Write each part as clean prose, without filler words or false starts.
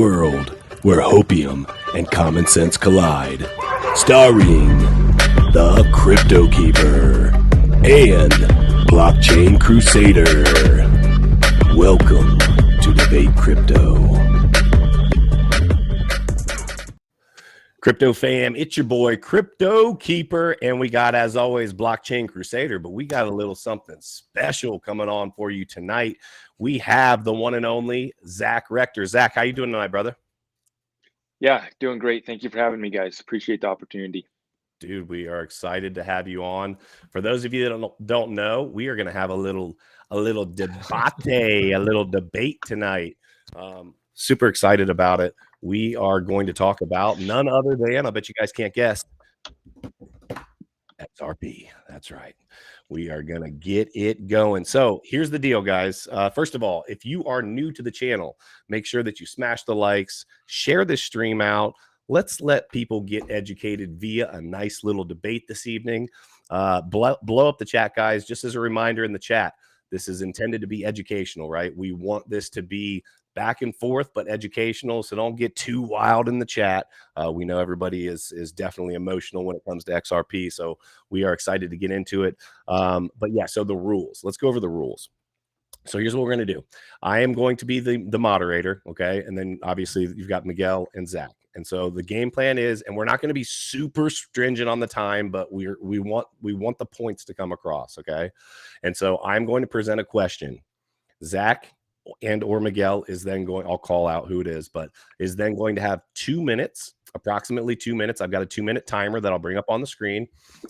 World where hopium and common sense collide. Starring the CryptoKeeper and Blockchain Crusader. Welcome to Debate Crypto. Crypto fam, it's your boy CryptoKeeper, and we got, as always, Blockchain Crusader, but we got a little something special coming on for you tonight. We have the one and only Zach Rector. Zach, how you doing tonight, brother? Yeah, doing great. Thank you for having me, guys. Appreciate the opportunity. Dude, we are excited to have you on. For those of you that don't know, we are going to have a little debate tonight. Super excited about it. We are going to talk about none other than, I bet you guys can't guess, Xrp. That's right. We are going to get it going. So here's the deal, guys. First of all, if you are new to the channel, make sure that you smash the likes, share this stream out. Let's let people get educated via a nice little debate this evening. Blow up the chat, guys. Just as a reminder in the chat, this is intended to be educational, right? We want this to be back and forth, but educational. So don't get too wild in the chat. We know everybody is definitely emotional when it comes to XRP. So we are excited to get into it. But yeah, so the rules. Let's go over the rules. So here's what we're going to do. I am going to be the moderator, okay? And then obviously you've got Miguel and Zach. And so the game plan is, and we're not going to be super stringent on the time, but we want the points to come across, okay? And so I'm going to present a question. Zach and or Miguel is then going, I'll call out who it is, but is then going to have 2 minutes, approximately 2 minutes. I've got a 2-minute timer that I'll bring up on the screen.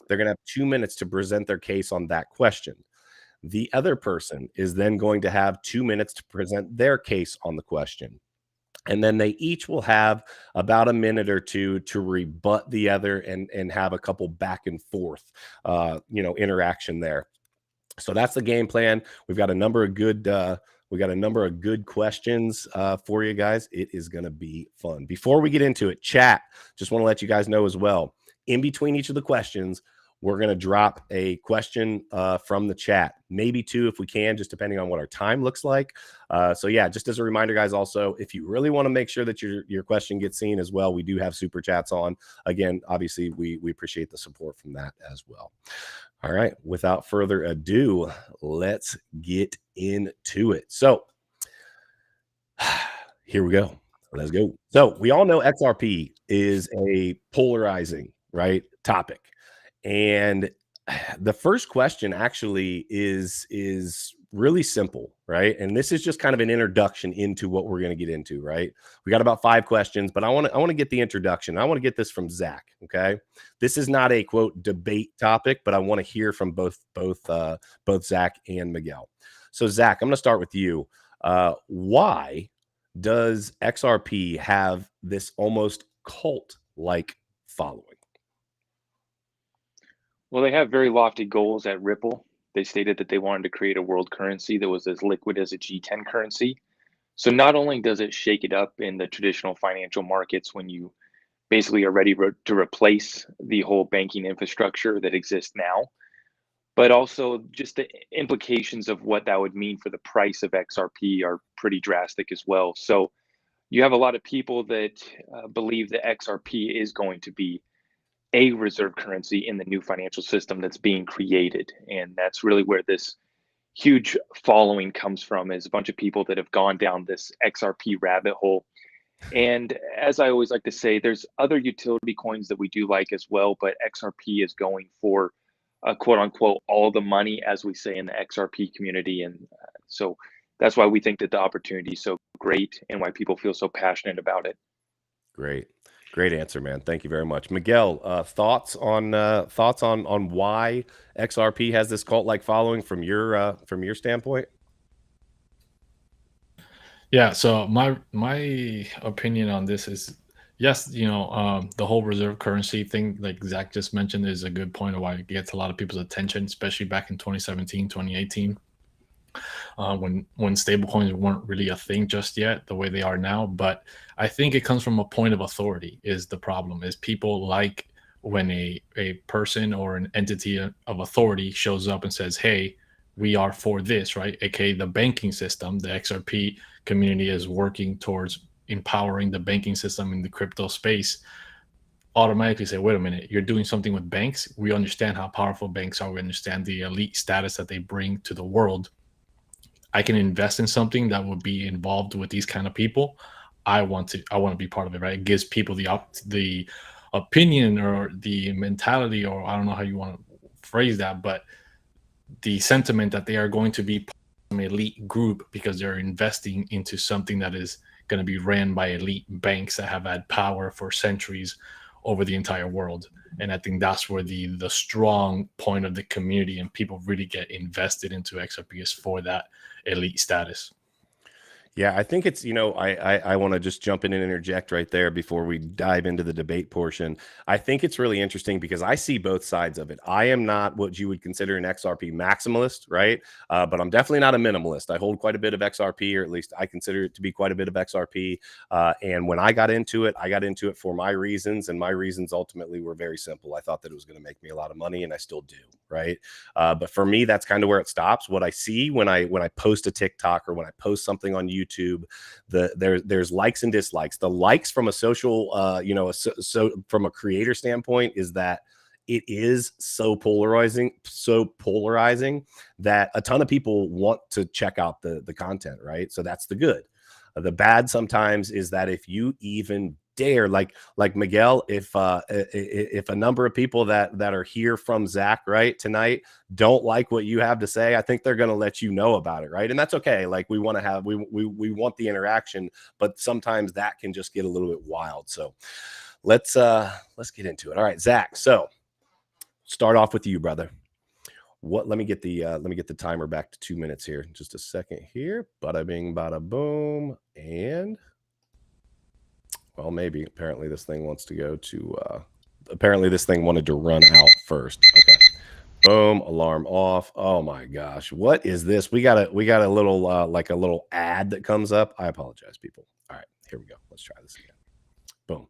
They're going to have 2 minutes to present their case on that question. The other person is then going to have 2 minutes to present their case on the question. And then they each will have about a minute or two to rebut the other and have a couple back and forth, interaction there. So that's the game plan. We've got a number of good questions for you guys. It is going to be fun. Before we get into it, chat, just want to let you guys know as well, in between each of the questions, we're going to drop a question from the chat, maybe two if we can, just depending on what our time looks like. So yeah, just as a reminder, guys, also, if you really want to make sure that your question gets seen as well, we do have super chats on. Again, obviously, we appreciate the support from that as well. All right, without further ado, let's get into it. So here we go. Let's go. So we all know XRP is a polarizing, right, topic. And the first question actually is really simple, right? And this is just kind of an introduction into what we're going to get into, right? We got about 5 questions, but I want to get the introduction. I want to get this from Zach, okay? This is not a quote debate topic, but I want to hear from both Zach and Miguel. So Zach, I'm going to start with you. Why does XRP have this almost cult-like following? Well, they have very lofty goals at Ripple. They stated that they wanted to create a world currency that was as liquid as a G10 currency. So not only does it shake it up in the traditional financial markets when you basically are ready to replace the whole banking infrastructure that exists now, but also just the implications of what that would mean for the price of XRP are pretty drastic as well. So you have a lot of people that believe that XRP is going to be a reserve currency in the new financial system that's being created. And that's really where this huge following comes from, is a bunch of people that have gone down this XRP rabbit hole. And as I always like to say, there's other utility coins that we do like as well, but XRP is going for quote unquote all the money, as we say in the XRP community. And so that's why we think that the opportunity is so great and why people feel so passionate about it. Great answer, man. Thank you very much. Miguel, thoughts on why XRP has this cult-like following from your standpoint? Yeah, so my opinion on this is, yes, the whole reserve currency thing, like Zach just mentioned, is a good point of why it gets a lot of people's attention, especially back in 2017, 2018. When stablecoins weren't really a thing just yet the way they are now. But I think it comes from a point of authority is the problem, is people like when a person or an entity of authority shows up and says, hey, we are for this, right? AKA the banking system. The XRP community is working towards empowering the banking system in the crypto space, automatically say, wait a minute, you're doing something with banks. We understand how powerful banks are. We understand the elite status that they bring to the world. I can invest in something that would be involved with these kind of people. I want to be part of it, right? It gives people the opinion or the mentality, or I don't know how you want to phrase that, but the sentiment that they are going to be an elite group because they're investing into something that is going to be ran by elite banks that have had power for centuries over the entire world. And I think that's where the strong point of the community and people really get invested into XRP is for that elite status. Yeah, I think it's, I want to just jump in and interject right there before we dive into the debate portion. I think it's really interesting because I see both sides of it. I am not what you would consider an XRP maximalist, right? But I'm definitely not a minimalist. I hold quite a bit of XRP, or at least I consider it to be quite a bit of XRP. And when I got into it for my reasons, and my reasons ultimately were very simple. I thought that it was going to make me a lot of money, and I still do, right? But for me, that's kind of where it stops. What I see when I post a TikTok or when I post something on YouTube, there's likes and dislikes. The likes from a social, so from a creator standpoint, is that it is so polarizing that a ton of people want to check out the content, right? So that's the good. The bad sometimes is that if you even dare, like Miguel, if a number of people that are here from Zach right tonight don't like what you have to say, I think they're going to let you know about it, right? And that's okay. Like we want the interaction, but sometimes that can just get a little bit wild. So let's get into it. All right, Zach. So start off with you, brother. Let me get the timer back to 2 minutes here. Just a second here. Bada bing, bada boom, and well, maybe apparently this thing wants to go to. Apparently this thing wanted to run out first. Okay. Boom, alarm off. Oh my gosh, what is this? We got a little like a little ad that comes up. I apologize, people. All right, here we go. Let's try this again. Boom.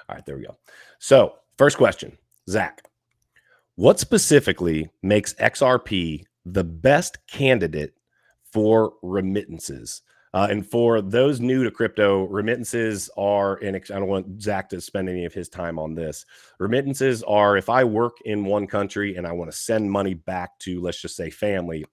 All right, there we go. So first question, Zach. What specifically makes XRP the best candidate for remittances? And for those new to crypto, remittances are, and I don't want Zach to spend any of his time on this. Remittances are if I work in one country and I want to send money back to, let's just say, family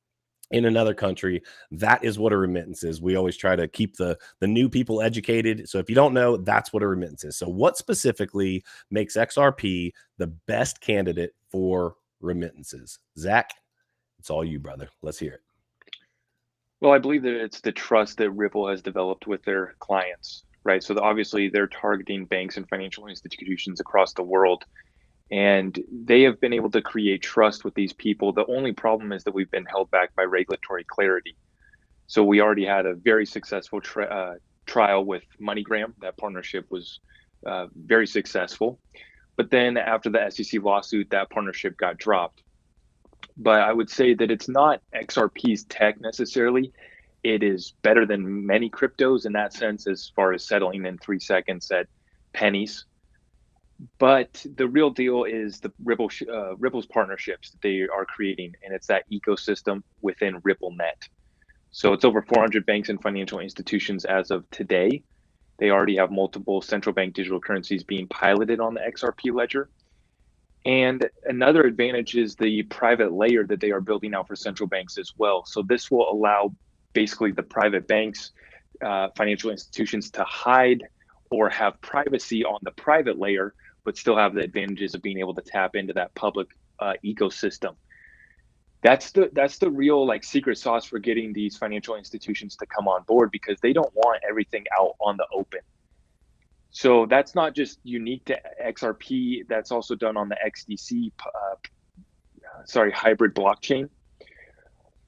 in another country, that is what a remittance is. We always try to keep the new people educated. So if you don't know, that's what a remittance is. So what specifically makes XRP the best candidate for remittances? Zach, it's all you, brother. Let's hear it. Well, I believe that it's the trust that Ripple has developed with their clients, right? So obviously they're targeting banks and financial institutions across the world, and they have been able to create trust with these people. The only problem is that we've been held back by regulatory clarity. So we already had a very successful trial with MoneyGram. That partnership was very successful. But then after the SEC lawsuit, that partnership got dropped. But I would say that it's not XRP's tech necessarily. It is better than many cryptos in that sense, as far as settling in 3 seconds at pennies. But the real deal is the Ripple's partnerships that they are creating, and it's that ecosystem within RippleNet. So it's over 400 banks and financial institutions as of today. They already have multiple central bank digital currencies being piloted on the XRP ledger. And another advantage is the private layer that they are building out for central banks as well. So this will allow basically the private banks, financial institutions to hide or have privacy on the private layer, but still have the advantages of being able to tap into that public ecosystem. That's the real like secret sauce for getting these financial institutions to come on board, because they don't want everything out on the open. So that's not just unique to XRP. That's also done on the XDC, hybrid blockchain.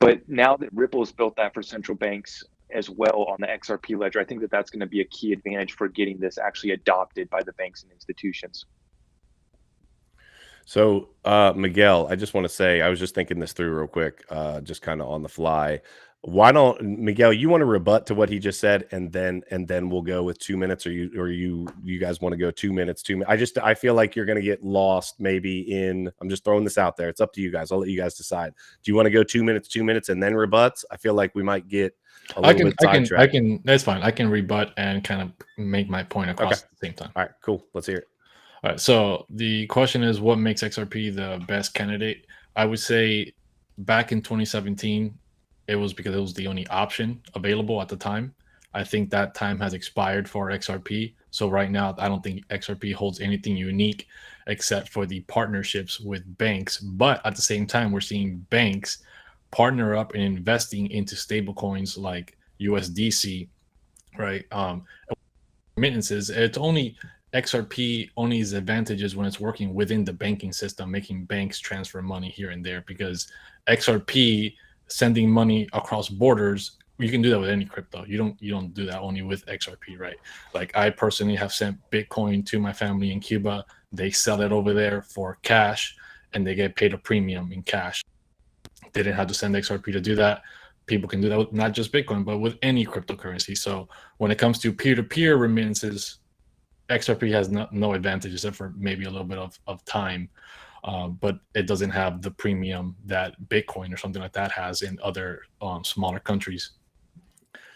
But now that Ripple's built that for central banks as well on the XRP ledger, I think that that's going to be a key advantage for getting this actually adopted by the banks and institutions. So, Miguel, I just want to say, I was just thinking this through real quick, just kind of on the fly. Why don't, Miguel, you want to rebut to what he just said, and then we'll go with 2 minutes, or you guys want to go 2 minutes, 2 minutes? I feel like you're going to get lost maybe in, I'm just throwing this out there. It's up to you guys. I'll let you guys decide. Do you want to go 2 minutes, and then rebuts? I feel like we might get a little bit I sidetracked. can. That's fine. I can rebut and kind of make my point across Okay. at the same time. All right, cool. Let's hear it. All right. So the question is, what makes XRP the best candidate? I would say back in 2017, it was because it was the only option available at the time. I think that time has expired for XRP. So right now, I don't think XRP holds anything unique except for the partnerships with banks. But at the same time, we're seeing banks partner up and investing into stable coins like USDC, right? Remittances. It's only XRP only is advantages when it's working within the banking system, making banks transfer money here and there. Because XRP sending money across borders, you can do that with any crypto. You don't do that only with XRP, right? Like I personally have sent Bitcoin to my family in Cuba. They sell it over there for cash, and they get paid a premium in cash. They didn't have to send XRP to do that. People can do that with not just Bitcoin, but with any cryptocurrency. So when it comes to peer-to-peer remittances, XRP has no advantage except for maybe a little bit of time, but it doesn't have the premium that Bitcoin or something like that has in other smaller countries.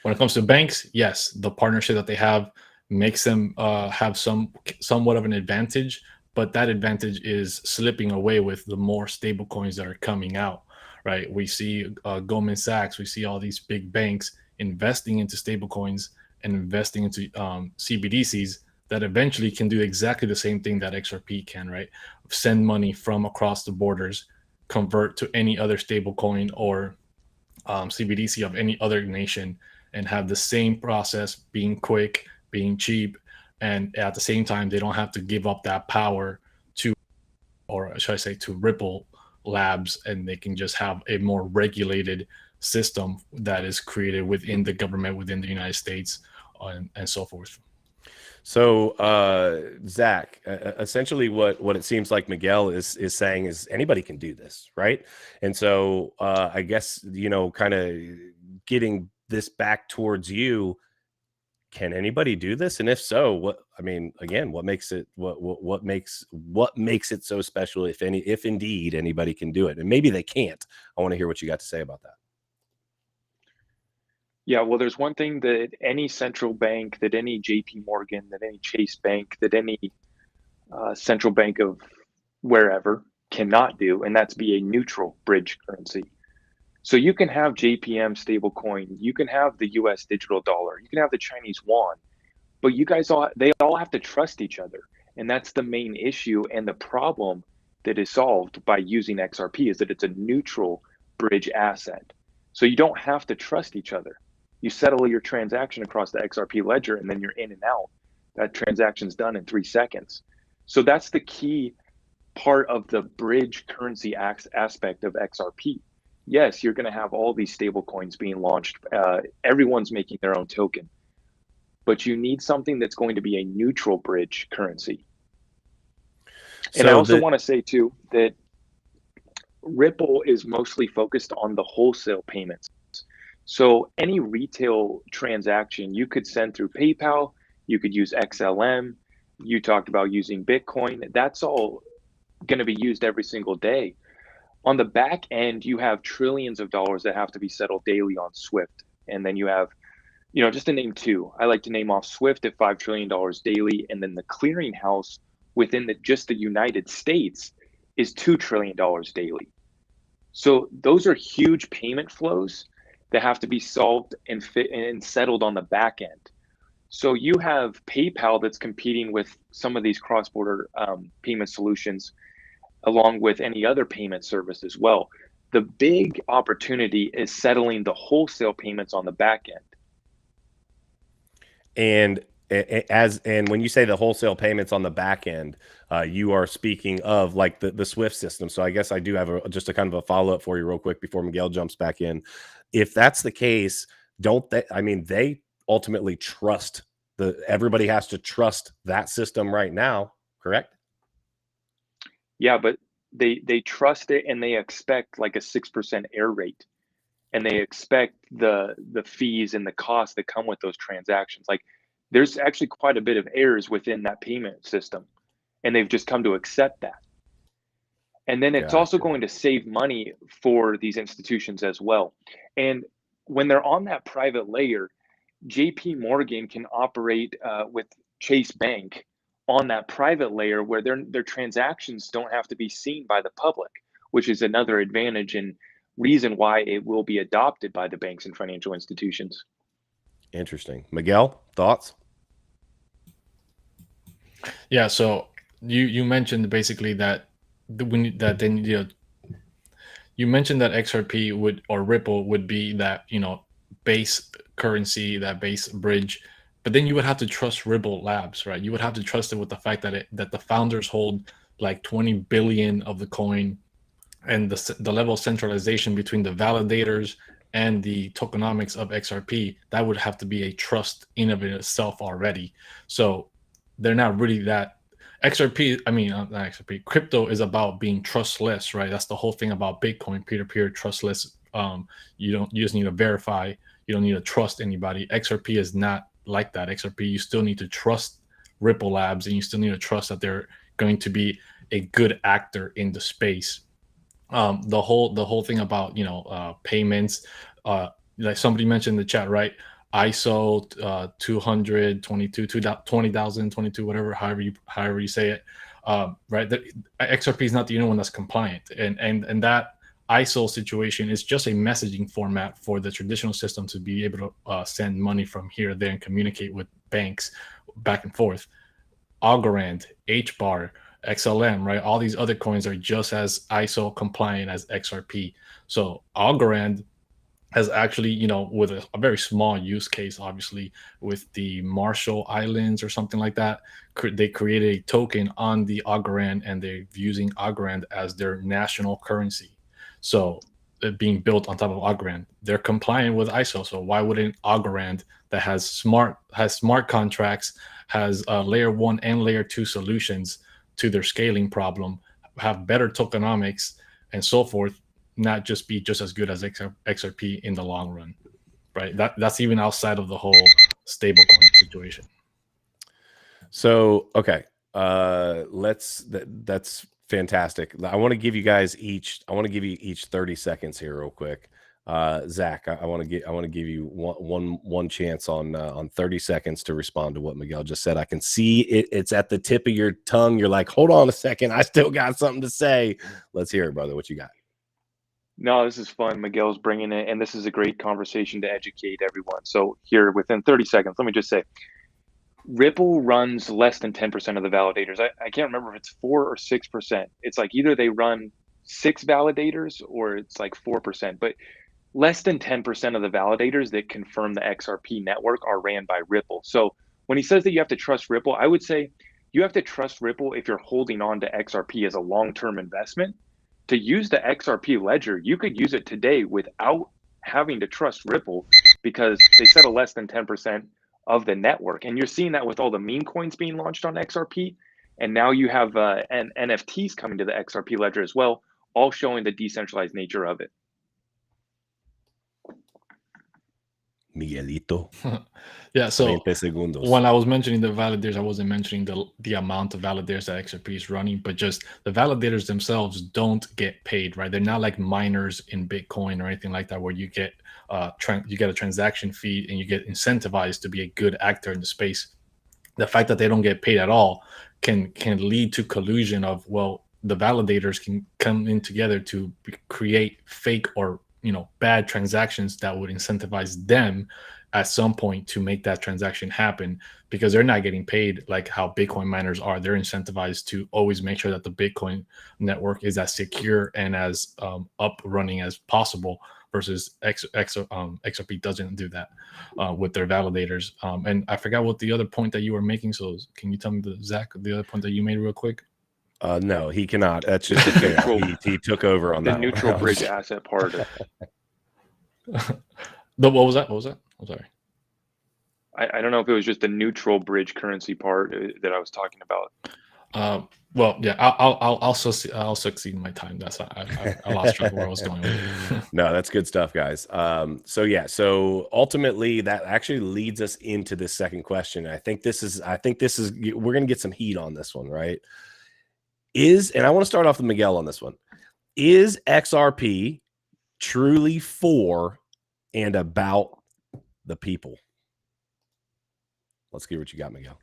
When it comes to banks, yes, the partnership that they have makes them have somewhat of an advantage, but that advantage is slipping away with the more stable coins that are coming out, right? We see Goldman Sachs, we see all these big banks investing into stable coins and investing into CBDCs that eventually can do exactly the same thing that XRP can, right? Send money from across the borders, convert to any other stable coin or CBDC of any other nation, and have the same process, being quick, being cheap, and at the same time they don't have to give up that power to, or should I say, to Ripple Labs, and they can just have a more regulated system that is created within the government, within the United States, and so forth. So, Zach, essentially what it seems like Miguel is saying is anybody can do this, right? And so, I guess, you know, kind of getting this back towards you, can anybody do this? And if so, what, I mean, again, what makes it, what makes it so special, if indeed anybody can do it? And maybe they can't. I want to hear what you got to say about that. Yeah, well, there's one thing that any central bank, that any JP Morgan, that any Chase Bank, that any central bank of wherever cannot do, and that's be a neutral bridge currency. So you can have JPM stablecoin, you can have the US digital dollar, you can have the Chinese yuan, but they all have to trust each other. And that's the main issue and the problem that is solved by using XRP, is that it's a neutral bridge asset. So you don't have to trust each other. You settle your transaction across the XRP ledger and then you're in and out. That transaction's done in 3 seconds. So that's the key part of the bridge currency aspect of XRP. Yes, you're going to have all these stable coins being launched. Everyone's making their own token, but you need something that's going to be a neutral bridge currency. And I also want to say too that Ripple is mostly focused on the wholesale payments. So any retail transaction you could send through PayPal, you could use XLM, you talked about using Bitcoin, that's all going to be used every single day. On the back end, you have trillions of dollars that have to be settled daily on Swift. And then you have, you know, just to name two, I like to name off Swift at $5 trillion daily. And then the clearinghouse within just the United States is $2 trillion daily. So those are huge payment flows that have to be solved and settled on the back end. So you have PayPal that's competing with some of these cross-border payment solutions, along with any other payment service as well. The big opportunity is settling the wholesale payments on the back end. And when you say the wholesale payments on the back end, you are speaking of like the Swift system. So I guess I do have just a kind of a follow-up for you real quick before Miguel jumps back in. If that's the case, don't they, I mean, they ultimately trust everybody has to trust that system right now, correct? Yeah, but they trust it and they expect like a 6% error rate. And they expect the fees and the costs that come with those transactions. Like there's actually quite a bit of errors within that payment system, and they've just come to accept that. And then it's also going to save money for these institutions as well. And when they're on that private layer, JP Morgan can operate with Chase Bank on that private layer where their transactions don't have to be seen by the public, which is another advantage and reason why it will be adopted by the banks and financial institutions. Interesting. Miguel, thoughts? Yeah, so you mentioned basically that you mentioned that XRP would, or Ripple would be that, base currency, that base bridge, but then you would have to trust Ripple Labs, right? You would have to trust it with the fact that the founders hold like 20 billion of the coin, and the level of centralization between the validators and the tokenomics of XRP, that would have to be a trust in of itself already. So they're not really that. XRP, I mean, not XRP, crypto is about being trustless, right? That's the whole thing about Bitcoin, peer-to-peer, trustless. You just need to verify. You don't need to trust anybody. XRP is not like that. XRP, you still need to trust Ripple Labs, and you still need to trust that they're going to be a good actor in the space. The whole thing about payments, like somebody mentioned in the chat, right? ISO 222, 20,022, whatever, however you say it, right? XRP is not the only one that's compliant, and that ISO situation is just a messaging format for the traditional system to be able to send money from here, there, and communicate with banks back and forth. Algorand, HBAR, XLM, right? All these other coins are just as ISO compliant as XRP. So Algorand has actually, with a very small use case, obviously, with the Marshall Islands or something like that, they created a token on the Algorand, and they're using Algorand as their national currency. So being built on top of Algorand, they're compliant with ISO. So why wouldn't Algorand, that has smart contracts, has layer 1 and layer 2 solutions to their scaling problem, have better tokenomics and so forth, not just be just as good as XRP in the long run, right? That's even outside of the whole stablecoin situation. So, okay, that's fantastic. I want to give you guys each 30 seconds here real quick. Zach, I want to give you one chance on 30 seconds to respond to what Miguel just said. I can see it's at the tip of your tongue. You're like, hold on a second, I still got something to say. Let's hear it, brother. What you got? No, this is fun. Miguel's bringing it, and this is a great conversation to educate everyone. So here, within 30 seconds, let me just say, Ripple runs less than 10% of the validators. I can't remember if it's 4 or 6%. It's like either they run 6 validators or it's like 4%, but less than 10% of the validators that confirm the XRP network are ran by Ripple. So when he says that you have to trust Ripple, I would say you have to trust Ripple if you're holding on to XRP as a long-term investment. To use the XRP ledger, you could use it today without having to trust Ripple, because they settle less than 10% of the network. And you're seeing that with all the meme coins being launched on XRP. And now you have NFTs coming to the XRP ledger as well, all showing the decentralized nature of it. Miguelito. Yeah, so 20 segundos. When I was mentioning the validators, I wasn't mentioning the amount of validators that XRP is running, but just the validators themselves don't get paid, right? They're not like miners in Bitcoin or anything like that, where you get a transaction fee and you get incentivized to be a good actor in the space. The fact that they don't get paid at all can lead to collusion of, well, the validators can come in together to create fake or bad transactions that would incentivize them at some point to make that transaction happen, because they're not getting paid like how Bitcoin miners are. They're incentivized to always make sure that the Bitcoin network is as secure and as up running as possible, versus XRP doesn't do that with their validators. And I forgot what the other point that you were making. So can you tell me, Zach, the other point that you made real quick? No, he cannot. That's just a fail. He took over on that. The neutral bridge asset part of What was that? I'm sorry. I don't know if it was just the neutral bridge currency part that I was talking about. Well, yeah, I'll succeed in my time. That's I lost track of where I was going with. No, that's good stuff, guys. So ultimately that actually leads us into this second question. I think this is we're gonna get some heat on this one, right? And I want to start off with Miguel on this one. Is XRP truly for and about the people? Let's get what you got, Miguel.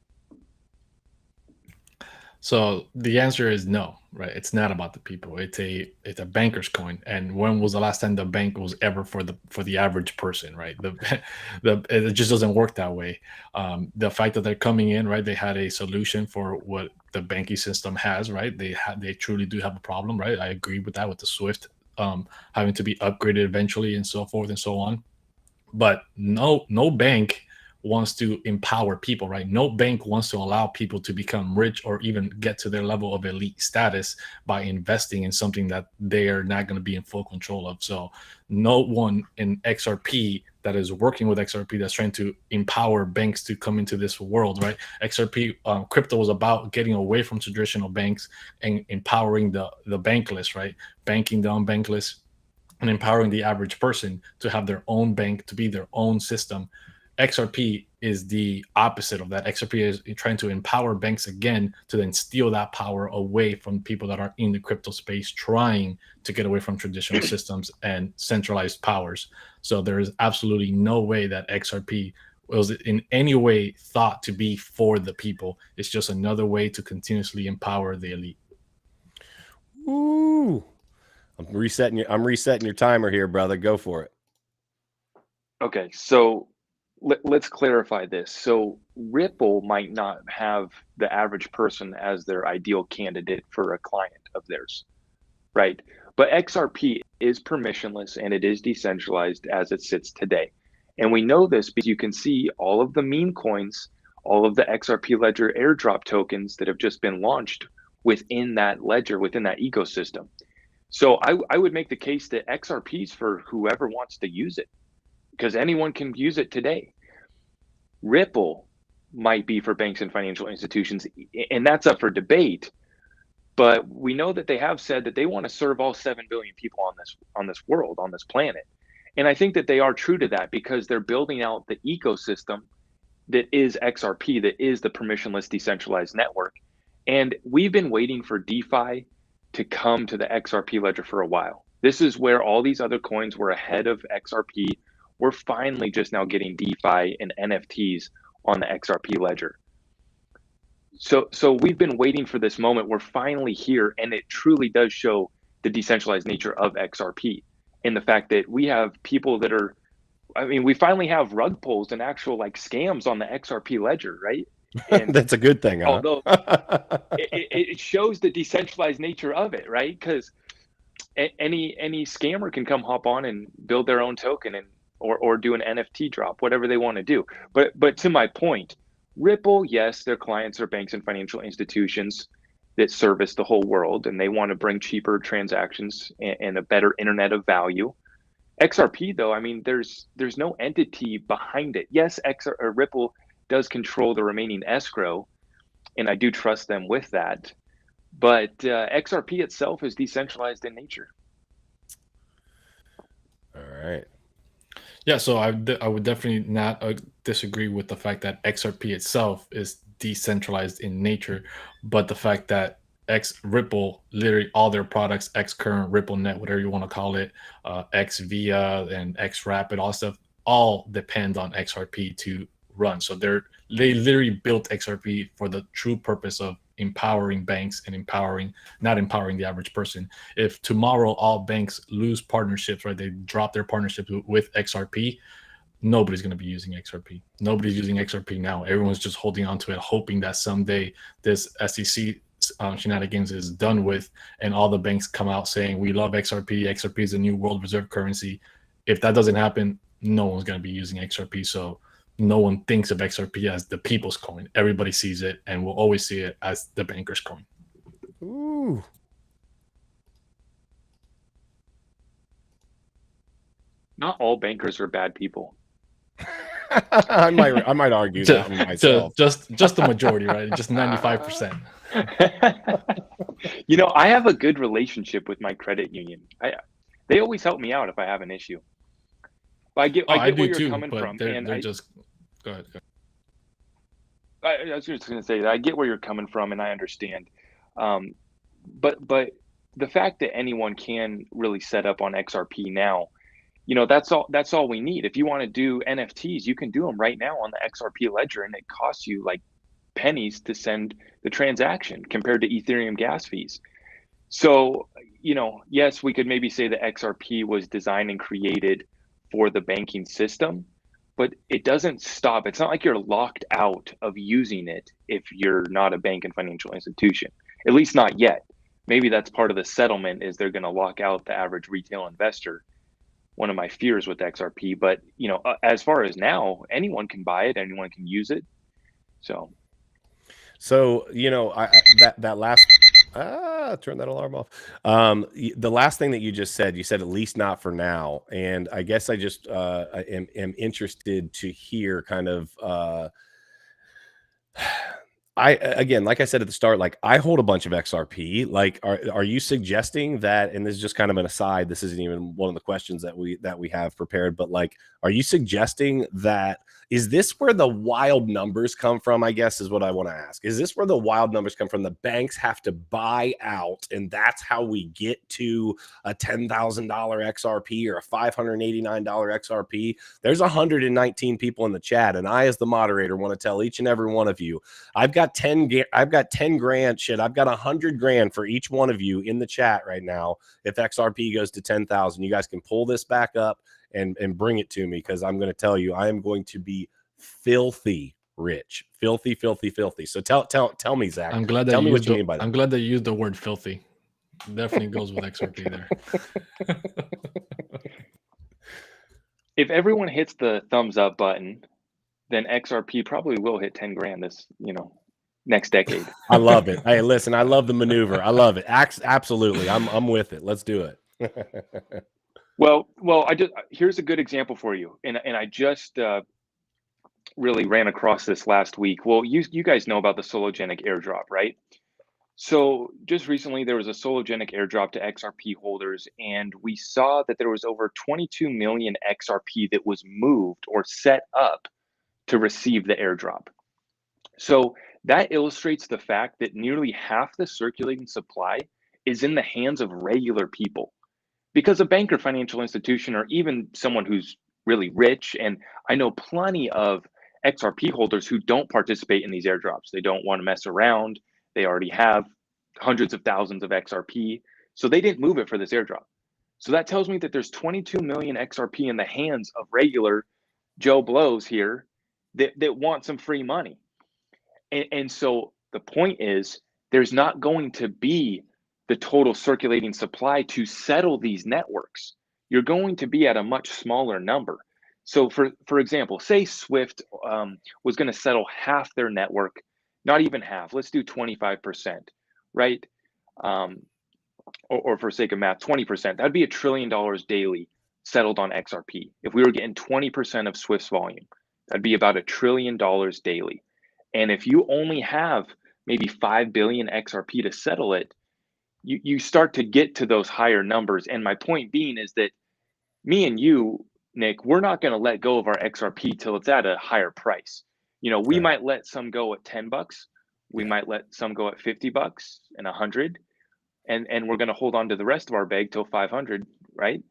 So the answer is no, right? It's not about the people. It's a banker's coin. And when was the last time the bank was ever for the average person, right? It just doesn't work that way. The fact that they're coming in, right? They had a solution for what the banking system has, right? They truly do have a problem, right? I agree with that, with the SWIFT having to be upgraded eventually and so forth and so on. But no bank wants to empower people, right? No bank wants to allow people to become rich or even get to their level of elite status by investing in something that they are not going to be in full control of. So no one in XRP that is working with XRP that's trying to empower banks to come into this world, right? XRP crypto was about getting away from traditional banks and empowering the bankless, right? Banking the unbankless and empowering the average person to have their own bank, to be their own system. XRP is the opposite of that. XRP is trying to empower banks again to then steal that power away from people that are in the crypto space, trying to get away from traditional systems and centralized powers. So there is absolutely no way that XRP was in any way thought to be for the people. It's just another way to continuously empower the elite. Ooh. I'm resetting your timer here, brother. Go for it. Okay, so let's clarify this. So Ripple might not have the average person as their ideal candidate for a client of theirs, right? But XRP is permissionless and it is decentralized as it sits today. And we know this because you can see all of the meme coins, all of the XRP Ledger airdrop tokens that have just been launched within that ledger, within that ecosystem. So I would make the case that XRP is for whoever wants to use it, because anyone can use it today. Ripple might be for banks and financial institutions, and that's up for debate. But we know that they have said that they want to serve all 7 billion people on this world, on this planet. And I think that they are true to that because they're building out the ecosystem that is XRP, that is the permissionless decentralized network. And we've been waiting for DeFi to come to the XRP ledger for a while. This is where all these other coins were ahead of XRP. We're finally just now getting DeFi and NFTs on the XRP ledger. So we've been waiting for this moment. We're finally here, and it truly does show the decentralized nature of XRP and the fact that we have people that are, I mean, we finally have rug pulls and actual like scams on the XRP ledger, right? And that's a good thing, huh? Although it shows the decentralized nature of it, right? Because any scammer can come hop on and build their own token and or do an NFT drop, whatever they want to do. But to my point, Ripple, yes, their clients are banks and financial institutions that service the whole world, and they want to bring cheaper transactions and a better internet of value. XRP, though, I mean, there's no entity behind it. Yes, Ripple does control the remaining escrow, and I do trust them with that. But XRP itself is decentralized in nature. All right. Yeah, so I would definitely not disagree with the fact that XRP itself is decentralized in nature, but the fact that Ripple, literally all their products, Xcurrent, RippleNet, whatever you want to call it, XVIA and Xrp, all stuff, all depend on XRP to run. So they literally built XRP for the true purpose of empowering banks and not empowering the average person. If tomorrow all banks lose partnerships, right, they drop their partnerships with XRP, nobody's going to be using XRP. Nobody's using XRP now. Everyone's just holding on to it, hoping that someday this SEC shenanigans is done with and all the banks come out saying we love XRP. XRP is the new world reserve currency. If that doesn't happen, no one's going to be using XRP. So no one thinks of XRP as the people's coin. Everybody sees it and will always see it as the banker's coin. Ooh. Not all bankers are bad people. I might argue that one myself. Just the majority, right? Just 95%. You know, I have a good relationship with my credit union. They always help me out if I have an issue. But I get where you're coming from. They're just go ahead. I was just going to say that I get where you're coming from, and I understand. But the fact that anyone can really set up on XRP now, that's all we need. If you want to do NFTs, you can do them right now on the XRP ledger, and it costs you like pennies to send the transaction compared to Ethereum gas fees. So, yes, we could maybe say that XRP was designed and created for the banking system, but it doesn't stop. It's not like you're locked out of using it if you're not a bank and financial institution, at least not yet. Maybe that's part of the settlement, is they're going to lock out the average retail investor. One of my fears with XRP, but as far as now, anyone can buy it, anyone can use it. So that last turn that alarm off. The last thing that you just said, you said at least not for now, and I guess I just I am interested to hear kind of. Again, like I said at the start, like I hold a bunch of XRP. Like, are you suggesting that? And this is just kind of an aside. This isn't even one of the questions that we have prepared. But like, are you suggesting that? Is this where the wild numbers come from? I guess is what I want to ask. Is this where the wild numbers come from? The banks have to buy out, and that's how we get to a $10,000 XRP or a $589 XRP. There's 119 people in the chat, and I, as the moderator, want to tell each and every one of you, I've got 10 grand. Shit, I've got 100 grand for each one of you in the chat right now. If XRP goes to 10,000, you guys can pull this back up and bring it to me, because I'm going to tell you, I am going to be filthy rich, filthy. So tell me, Zach. I'm glad that tell me what you mean by that. I'm glad they used the word filthy. Definitely goes with XRP there. If everyone hits the thumbs up button, then XRP probably will hit 10 grand this, next decade. I love it. Hey, listen, I love the maneuver. I love it. Absolutely. I'm with it. Let's do it. Well, here's a good example for you. And I just really ran across this last week. Well, you guys know about the Sologenic airdrop, right? So just recently there was a Sologenic airdrop to XRP holders, and we saw that there was over 22 million XRP that was moved or set up to receive the airdrop. So that illustrates the fact that nearly half the circulating supply is in the hands of regular people. Because a bank or financial institution, or even someone who's really rich, and I know plenty of XRP holders who don't participate in these airdrops. They don't want to mess around. They already have hundreds of thousands of XRP, so they didn't move it for this airdrop. So that tells me that there's 22 million XRP in the hands of regular Joe Blows here that want some free money. And so the point is, there's not going to be the total circulating supply to settle these networks. You're going to be at a much smaller number. So for example, say Swift was going to settle half their network, not even half, let's do 25%, right? Or for sake of math, 20%, that'd be $1 trillion daily settled on XRP. If we were getting 20% of Swift's volume, that'd be about $1 trillion daily. And if you only have maybe 5 billion XRP to settle it, you start to get to those higher numbers. And my point being is that me and you, Nick, we're not going to let go of our XRP till it's at a higher price. We might let some go at $10. We might let some go at $50 and $100. And we're going to hold on to the rest of our bag till 500, right?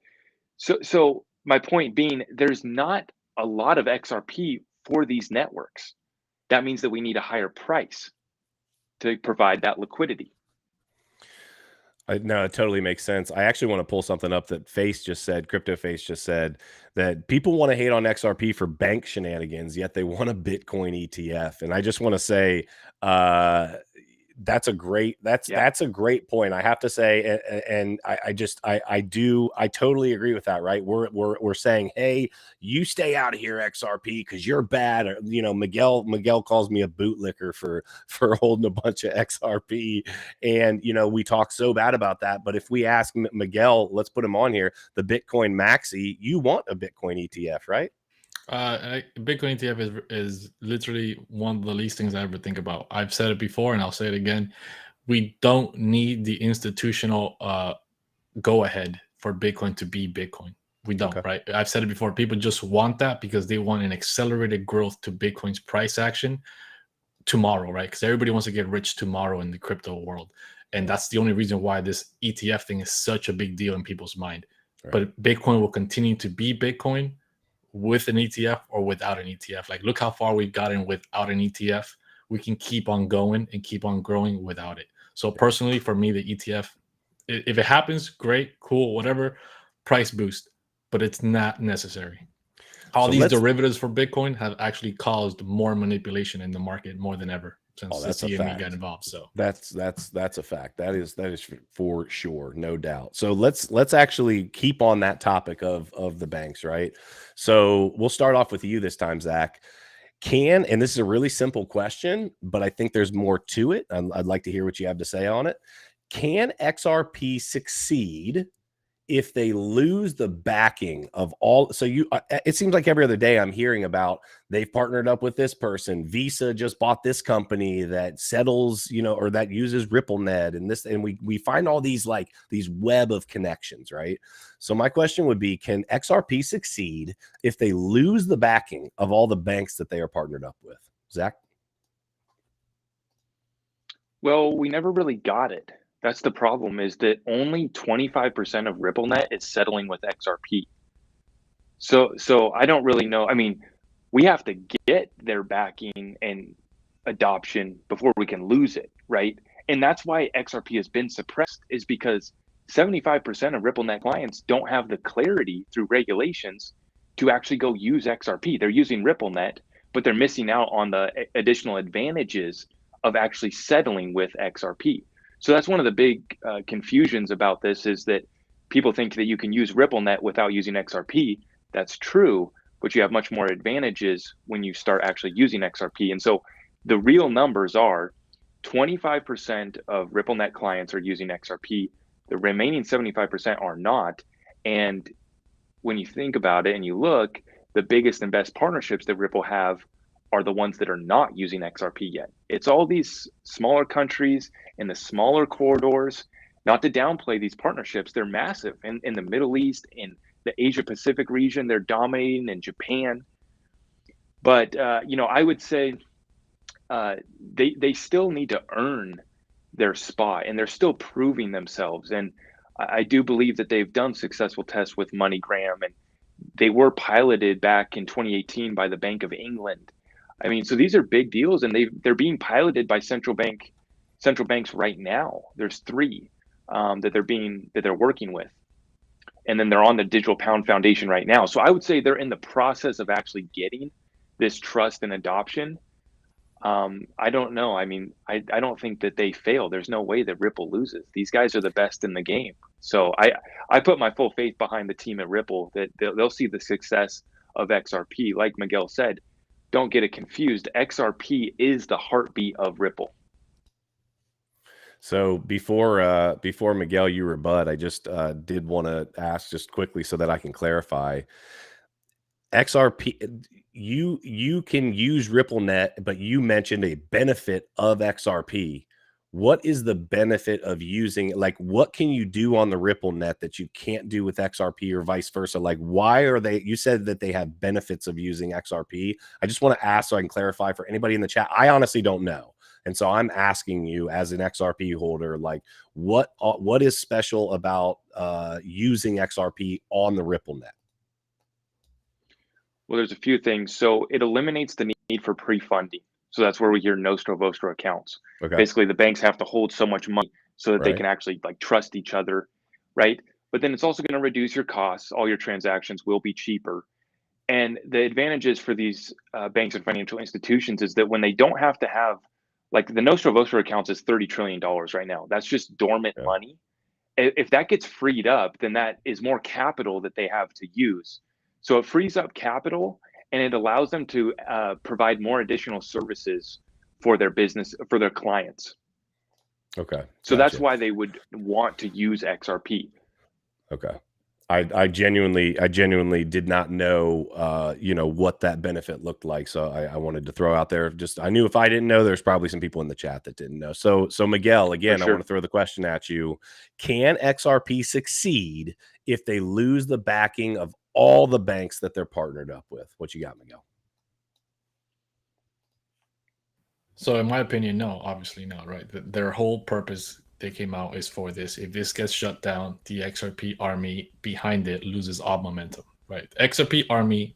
So my point being, there's not a lot of XRP for these networks. That means that we need a higher price to provide that liquidity. No, it totally makes sense. I actually want to pull something up that Face just said, Crypto Face just said, that people want to hate on XRP for bank shenanigans, yet they want a Bitcoin ETF. And I just want to say, that's a great point, I have to say. And I totally agree with that, right? We're saying, hey, you stay out of here, XRP, because you're bad. Or, Miguel calls me a bootlicker for holding a bunch of XRP. And we talk so bad about that. But if we ask Miguel, let's put him on here, the Bitcoin Maxi, you want a Bitcoin ETF, right? Bitcoin ETF is literally one of the least things I ever think about. I've said it before and I'll say it again. We don't need the institutional go ahead for Bitcoin to be Bitcoin. We don't, okay. Right? I've said it before. People just want that because they want an accelerated growth to Bitcoin's price action tomorrow, right? Because everybody wants to get rich tomorrow in the crypto world. And that's the only reason why this ETF thing is such a big deal in people's mind. but Bitcoin will continue to be Bitcoin with an ETF or without an ETF. Like, look how far we've gotten without an ETF. We can keep on going and keep on growing without it. So personally, for me, the ETF, if it happens, great, cool, whatever, price boost, but it's not necessary. All these derivatives for Bitcoin have actually caused more manipulation in the market more than ever since the CME got involved. So that's a fact. That is for sure, no doubt. So let's actually keep on that topic of the banks, right? So we'll start off with you this time, Zach. And this is a really simple question, but I think there's more to it. I'd like to hear what you have to say on it. Can XRP succeed if they lose the backing of all? So it seems like every other day I'm hearing about they've partnered up with this person. Visa just bought this company that settles, or that uses RippleNet and we find all these web of connections, right? So my question would be, can XRP succeed if they lose the backing of all the banks that they are partnered up with? Zach? Well, we never really got it. That's the problem, is that only 25% of RippleNet is settling with XRP. So I don't really know. I mean, we have to get their backing and adoption before we can lose it, right? And that's why XRP has been suppressed, is because 75% of RippleNet clients don't have the clarity through regulations to actually go use XRP. They're using RippleNet, but they're missing out on the additional advantages of actually settling with XRP. So that's one of the big confusions about this, is that people think that you can use RippleNet without using XRP. That's true, but you have much more advantages when you start actually using XRP. And so the real numbers are 25% of RippleNet clients are using XRP. The remaining 75% are not. And when you think about it and you look, the biggest and best partnerships that Ripple have are the ones that are not using XRP yet. It's all these smaller countries in the smaller corridors. Not to downplay these partnerships, they're massive. In the Middle East, in the Asia Pacific region, they're dominating, in Japan. But I would say they still need to earn their spot, and they're still proving themselves. And I do believe that they've done successful tests with MoneyGram, and they were piloted back in 2018 by the Bank of England. I mean, so these are big deals, and they're being piloted by central banks right now. There's 3 that they're working with, and then they're on the Digital Pound Foundation right now. So I would say they're in the process of actually getting this trust and adoption. I don't know. I mean, I don't think that they fail. There's no way that Ripple loses. These guys are the best in the game. So I put my full faith behind the team at Ripple, that they'll see the success of XRP. Like Miguel said, don't get it confused. XRP is the heartbeat of Ripple. So before Miguel, you rebut, I just did want to ask just quickly so that I can clarify. XRP, you can use RippleNet, but you mentioned a benefit of XRP. What is the benefit of using, what can you do on the RippleNet that you can't do with XRP, or vice versa? Why are you said that they have benefits of using XRP. I just want to ask so I can clarify for anybody in the chat. I honestly don't know. And so I'm asking you, as an XRP holder, what is special about using XRP on the RippleNet? Well, there's a few things. So it eliminates the need for pre-funding. So that's where we hear nostro vostro accounts. Okay. Basically, the banks have to hold so much money so that they can actually trust each other, right? But then it's also going to reduce your costs. All your transactions will be cheaper. And the advantages for these banks and financial institutions is that when they don't have to have, the nostro vostro accounts is $30 trillion right now. That's just dormant money. If that gets freed up, then that is more capital that they have to use. So it frees up capital, and it allows them to provide more additional services for their business, for their clients. Okay. So that's why they would want to use XRP. Okay. I genuinely did not know, what that benefit looked like. So I wanted to throw out there, I knew if I didn't know, there's probably some people in the chat that didn't know. So Miguel, again, I want to throw the question at you. Can XRP succeed if they lose the backing of all the banks that they're partnered up with? What you got, Miguel? So in my opinion, no, obviously not, right? Their whole purpose, they came out is for this. If this gets shut down, the XRP army behind it loses all momentum, right? XRP army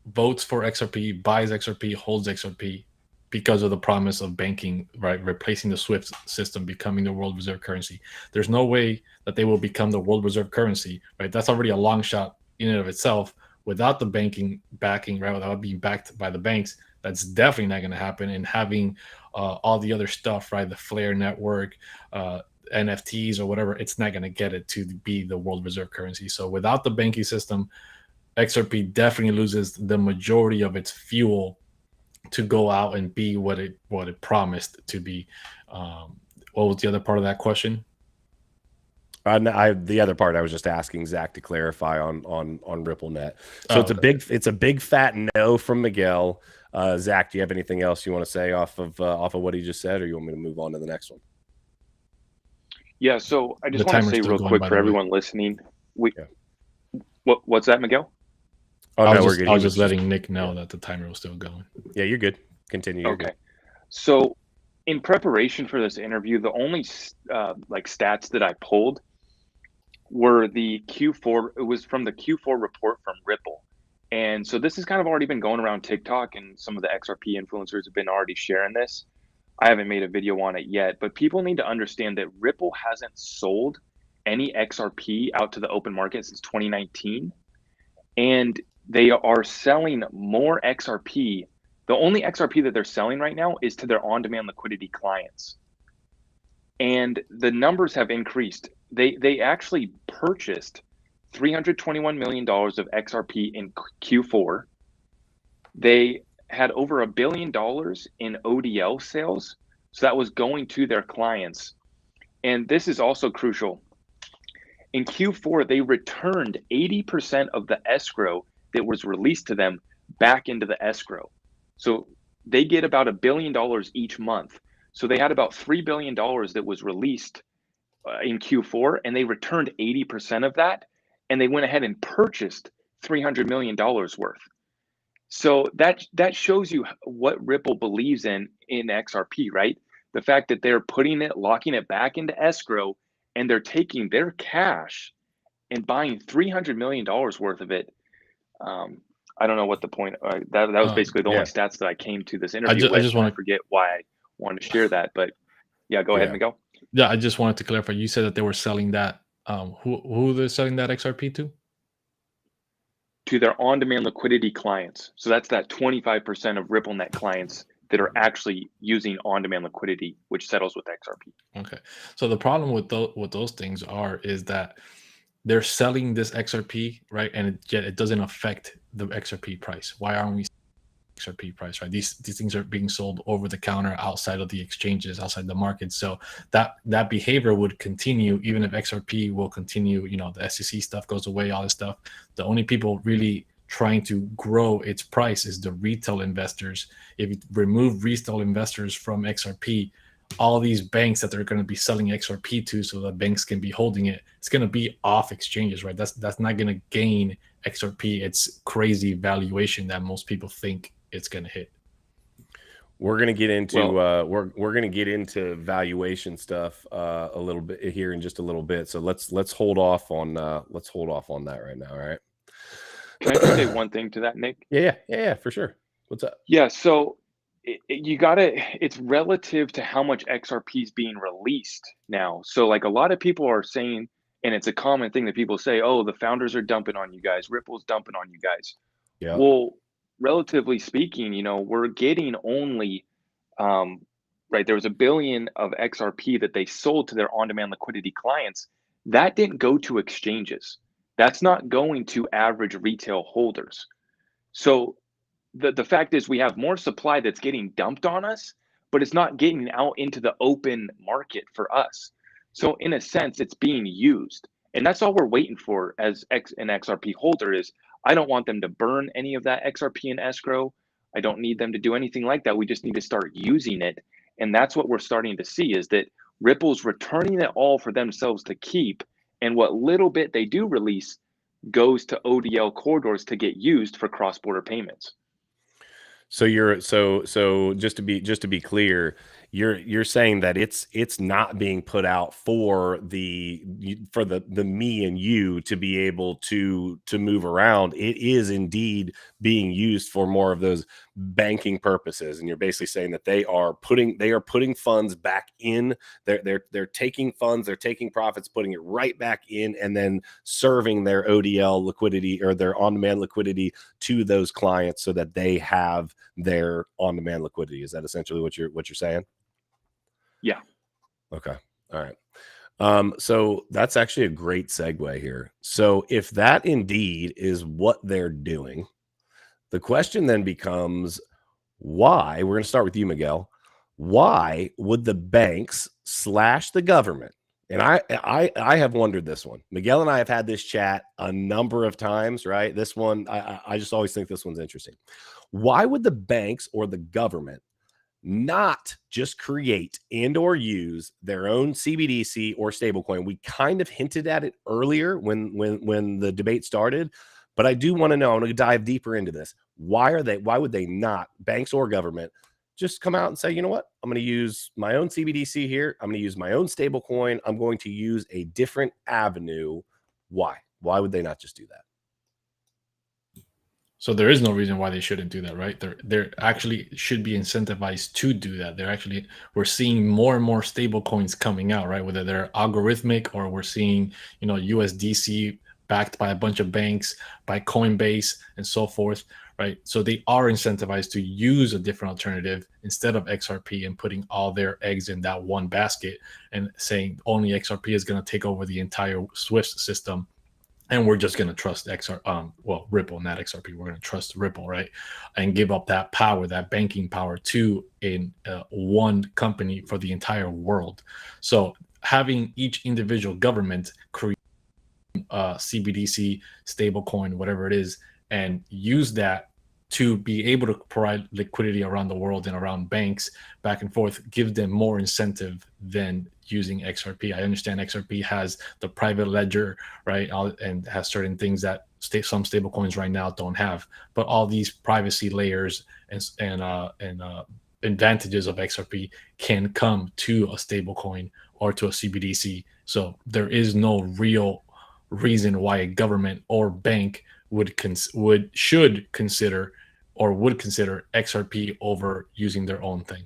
votes for XRP, buys XRP, holds XRP because of the promise of banking, right? Replacing the SWIFT system, becoming the world reserve currency. There's no way that they will become the world reserve currency, right? That's already a long shot in and of itself. Without the banking backing, right? Without being backed by the banks, that's definitely not going to happen. And having all the other stuff, right? The Flare network, NFTs or whatever, it's not going to get it to be the world reserve currency. So without the banking system, XRP definitely loses the majority of its fuel to go out and be what it promised to be. What was the other part of that question? The other part I was just asking Zach to clarify on RippleNet. So it's a big fat no from Miguel. Zach, do you have anything else you want to say off of what he just said, or you want me to move on to the next one? Yeah, so I just want to say real quick for everyone listening. What's that, Miguel? Oh, I was just letting Nick know that the timer was still going. Yeah, you're good. Continue. Okay. Good. So in preparation for this interview, the only stats that I pulled were the Q4. It was from the Q4 report from Ripple. And so this has kind of already been going around TikTok, and some of the XRP influencers have been already sharing this. I haven't made a video on it yet, but people need to understand that Ripple hasn't sold any XRP out to the open market since 2019. And they are selling more XRP. The only XRP that they're selling right now is to their on-demand liquidity clients. And the numbers have increased. They actually purchased $321 million of XRP in Q4. They had over $1 billion in ODL sales. So that was going to their clients. And this is also crucial. In Q4, they returned 80% of the escrow that was released to them back into the escrow. So they get about $1 billion each month. So they had about $3 billion that was released in Q4, and they returned 80% of that. And they went ahead and purchased $300 million worth. So that shows you what Ripple believes in XRP, right? The fact that they're locking it back into escrow, and they're taking their cash and buying $300 million worth of it. I don't know what the point. That was basically the only stats that I came to this interview with. I just want to forget why I wanted to share that, but yeah, go ahead, Miguel. Yeah, I just wanted to clarify. You said that they were selling that. Who they're selling that XRP to? To their on-demand liquidity clients. So that's that 25% of RippleNet clients that are actually using on-demand liquidity, which settles with XRP. Okay. So the problem with those things is that they're selling this XRP, right? And it doesn't affect the XRP price. Why aren't we XRP price, right? These things are being sold over the counter outside of the exchanges, outside the market. So that behavior would continue even if XRP will continue. The SEC stuff goes away, all this stuff. The only people really trying to grow its price is the retail investors. If you remove retail investors from XRP, all these banks that they're going to be selling XRP to, so that banks can be holding it, it's going to be off exchanges, right? That's not going to gain XRP its crazy valuation that most people think it's going to hit. We're going to get into we're going to get into valuation stuff a little bit here in just a little bit. So let's hold off on that right now. All right. Can I just say one thing to that, Nick? Yeah, for sure. What's up? Yeah. So it's relative to how much XRP is being released now. So like a lot of people are saying, and it's a common thing that people say, oh, the founders are dumping on you guys. Ripple's dumping on you guys. Yeah. Well, relatively speaking, we're getting only, right, there was $1 billion of XRP that they sold to their on-demand liquidity clients. That didn't go to exchanges. That's not going to average retail holders. So the fact is we have more supply that's getting dumped on us, but it's not getting out into the open market for us. So in a sense, it's being used. And that's all we're waiting for as an XRP holder is, I don't want them to burn any of that XRP in escrow. I don't need them to do anything like that. We just need to start using it. And that's what we're starting to see is that Ripple's returning it all for themselves to keep. And what little bit they do release goes to ODL corridors to get used for cross-border payments. So so just to be clear, you're saying that it's not being put out for the me and you to be able to move around. It is indeed being used for more of those banking purposes, and you're basically saying that they are putting funds back in. They're taking funds, they're taking profits, putting it right back in, and then serving their ODL liquidity or their on-demand liquidity to those clients so that they have their on-demand liquidity. Is that essentially what you're saying? Yeah. Okay. All right. So that's actually a great segue here. So if that indeed is what they're doing, the question then becomes, why? We're going to start with you, Miguel. Why would the banks / the government? And I have wondered this one. Miguel and I have had this chat a number of times, right? This one, I just always think this one's interesting. Why would the banks or the government not just create and or use their own CBDC or stablecoin? We kind of hinted at it earlier when the debate started, but I do want to know, I'm going to dive deeper into this. Why would they not, banks or government, just come out and say, you know what, I'm going to use my own CBDC here, I'm going to use my own stablecoin, I'm going to use a different avenue? Why would they not just do that? So there is no reason why they shouldn't do that, right? They're actually should be incentivized to do that. We're seeing more and more stable coins coming out, right? Whether they're algorithmic or we're seeing, USDC backed by a bunch of banks, by Coinbase and so forth, right? So they are incentivized to use a different alternative instead of XRP and putting all their eggs in that one basket and saying only XRP is going to take over the entire SWIFT system. And we're just going to trust Ripple, not XRP. We're going to trust Ripple, right? And give up that power, that banking power to one company for the entire world. So having each individual government create CBDC, stablecoin, whatever it is, and use that to be able to provide liquidity around the world and around banks back and forth, gives them more incentive than using XRP. I understand XRP has the private ledger, right, and has certain things that some stable coins right now don't have. But all these privacy layers and advantages of XRP can come to a stable coin or to a CBDC. So there is no real reason why a government or bank would consider XRP over using their own thing.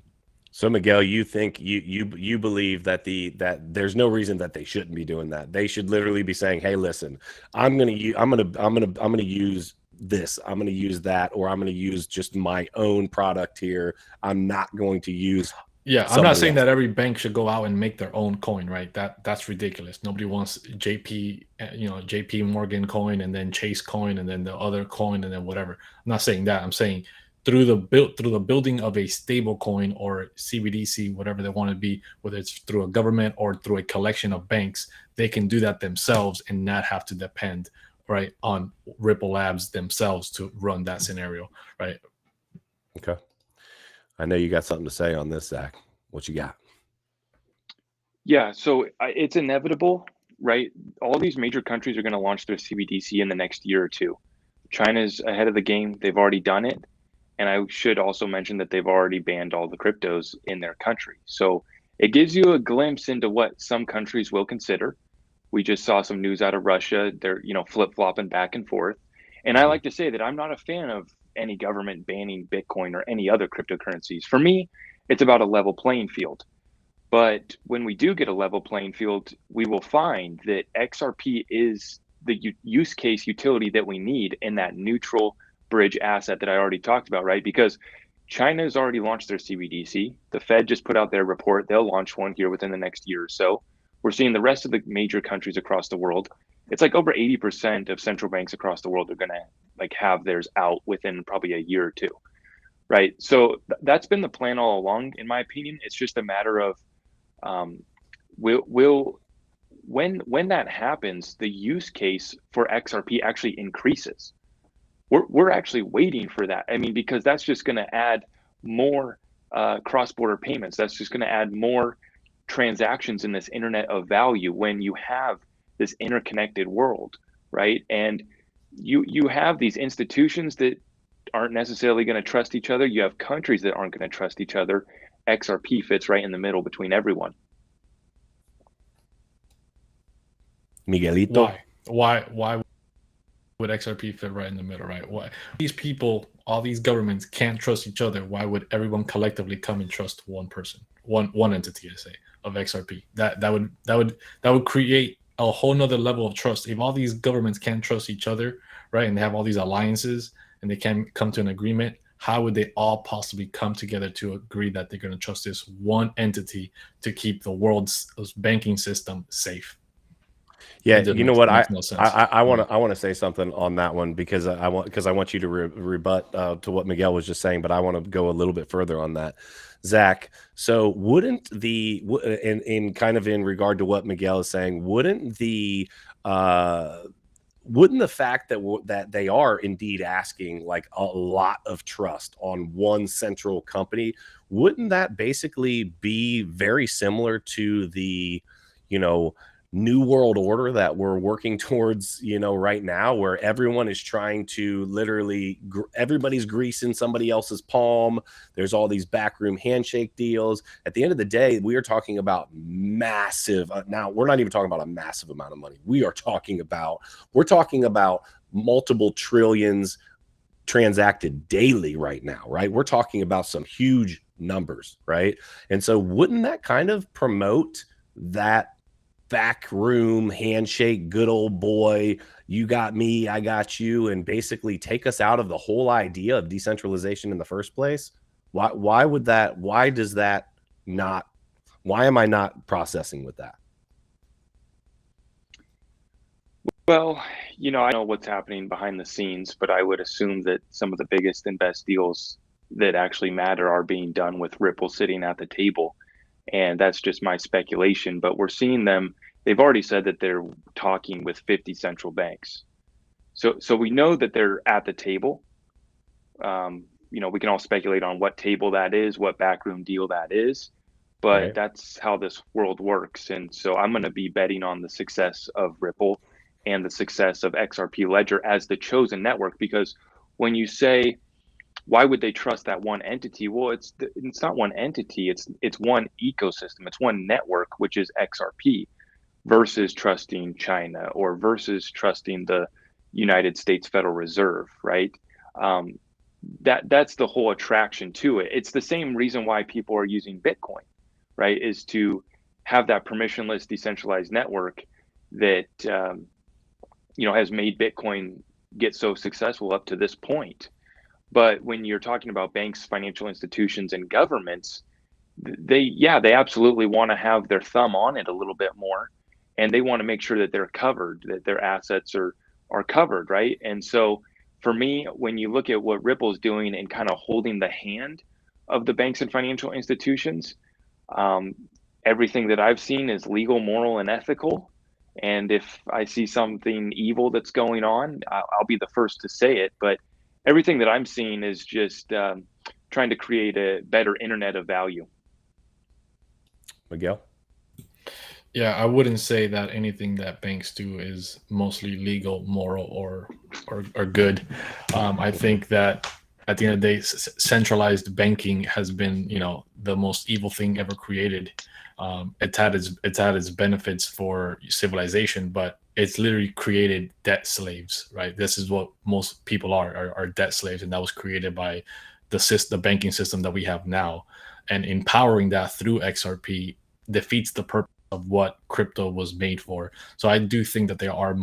So Miguel, you think you believe that there's no reason that they shouldn't be doing that. They should literally be saying, "Hey, listen, I'm gonna use this, I'm gonna use that, or I'm gonna use just my own product here. I'm not going to use." Yeah, I'm not saying that every bank should go out and make their own coin, right? That's ridiculous. Nobody wants JP Morgan coin and then Chase coin and then the other coin and then whatever. I'm not saying that. I'm saying through the building of a stable coin or CBDC, whatever they want to be, whether it's through a government or through a collection of banks, they can do that themselves and not have to depend, right, on Ripple Labs themselves to run that scenario, right? Okay. I know you got something to say on this, Zach. What you got? Yeah, so it's inevitable, right? All these major countries are going to launch their CBDC in the next year or two. China's ahead of the game. They've already done it. And I should also mention that they've already banned all the cryptos in their country. So it gives you a glimpse into what some countries will consider. We just saw some news out of Russia. They're, flip-flopping back and forth. And I like to say that I'm not a fan of any government banning Bitcoin or any other cryptocurrencies. For me, it's about a level playing field. But when we do get a level playing field, we will find that XRP is the use case utility that we need in that neutral bridge asset that I already talked about, right? Because China has already launched their CBDC. The Fed just put out their report. They'll launch one here within the next year or so. We're seeing the rest of the major countries across the world. It's like over 80% of central banks across the world are going to have theirs out within probably a year or two, right? So that's been the plan all along, in my opinion. It's just a matter of when that happens, the use case for XRP actually increases. We're actually waiting for that. I mean, because that's just going to add more cross-border payments. That's just going to add more transactions in this internet of value when you have this interconnected world, right? And you have these institutions that aren't necessarily going to trust each other. You have countries that aren't going to trust each other. XRP fits right in the middle between everyone. Miguelito. Why would XRP fit right in the middle, right? Why these people, all these governments can't trust each other? Why would everyone collectively come and trust one person, one entity, I say, of XRP? That would create a whole nother level of trust. If all these governments can't trust each other, right, and they have all these alliances and they can't come to an agreement, how would they all possibly come together to agree that they're going to trust this one entity to keep the world's banking system safe? Yeah, you know what? Makes no sense. I want to say something on that one because I want you to rebut to what Miguel was just saying, but I want to go a little bit further on that, Zach. So wouldn't in kind of in regard to what Miguel is saying, wouldn't the fact that they are indeed asking like a lot of trust on one central company, wouldn't that basically be very similar to the, new world order that we're working towards, right now, where everyone is trying to literally, everybody's greasing somebody else's palm. There's all these backroom handshake deals. At the end of the day, we are talking about massive, now we're not even talking about a massive amount of money. We're talking about multiple trillions transacted daily right now, right? We're talking about some huge numbers, right? And so wouldn't that kind of promote that backroom handshake, good old boy, you got me, I got you, and basically take us out of the whole idea of decentralization in the first place? Why am I not processing with that? Well, I know what's happening behind the scenes, but I would assume that some of the biggest and best deals that actually matter are being done with Ripple sitting at the table. And that's just my speculation, but we're seeing them. They've already said that they're talking with 50 central banks. So we know that they're at the table. We can all speculate on what table that is, what backroom deal that is, but Right. That's how this world works. And so I'm going to be betting on the success of Ripple and the success of XRP Ledger as the chosen network, because when you say, why would they trust that one entity? Well, it's not one entity. It's one ecosystem. It's one network, which is XRP, versus trusting China or versus trusting the United States Federal Reserve, right? That's the whole attraction to it. It's the same reason why people are using Bitcoin, right? Is to have that permissionless, decentralized network that has made Bitcoin get so successful up to this point. But when you're talking about banks, financial institutions, and governments, they absolutely want to have their thumb on it a little bit more, and they want to make sure that they're covered, that their assets are covered, right? And so for me, when you look at what Ripple's doing and kind of holding the hand of the banks and financial institutions, everything that I've seen is legal, moral, and ethical. And if I see something evil that's going on, I'll be the first to say it. But everything that I'm seeing is just trying to create a better internet of value. Miguel? Yeah, I wouldn't say that anything that banks do is mostly legal, moral, or good. I think that at the end of the day, centralized banking has been, the most evil thing ever created. It's had its benefits for civilization, but it's literally created debt slaves, right? This is what most people are debt slaves, and that was created by the banking system that we have now. And empowering that through XRP defeats the purpose of what crypto was made for. So I do think that there are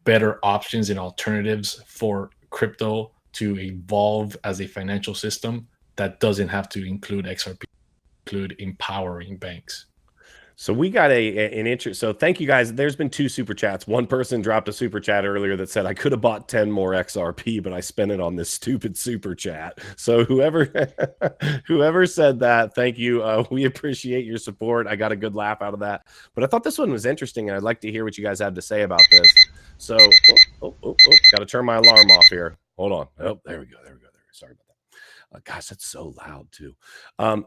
better options and alternatives for crypto to evolve as a financial system that doesn't have to include XRP, include empowering banks. So we got an interest. So thank you guys. There's been 2 super chats. One person dropped a super chat earlier that said, I could have bought 10 more XRP, but I spent it on this stupid super chat. So whoever said that, thank you. We appreciate your support. I got a good laugh out of that. But I thought this one was interesting, and I'd like to hear what you guys have to say about this. So, got to turn my alarm off here. Hold on. Oh, there we go. Sorry about that. Gosh, that's so loud too.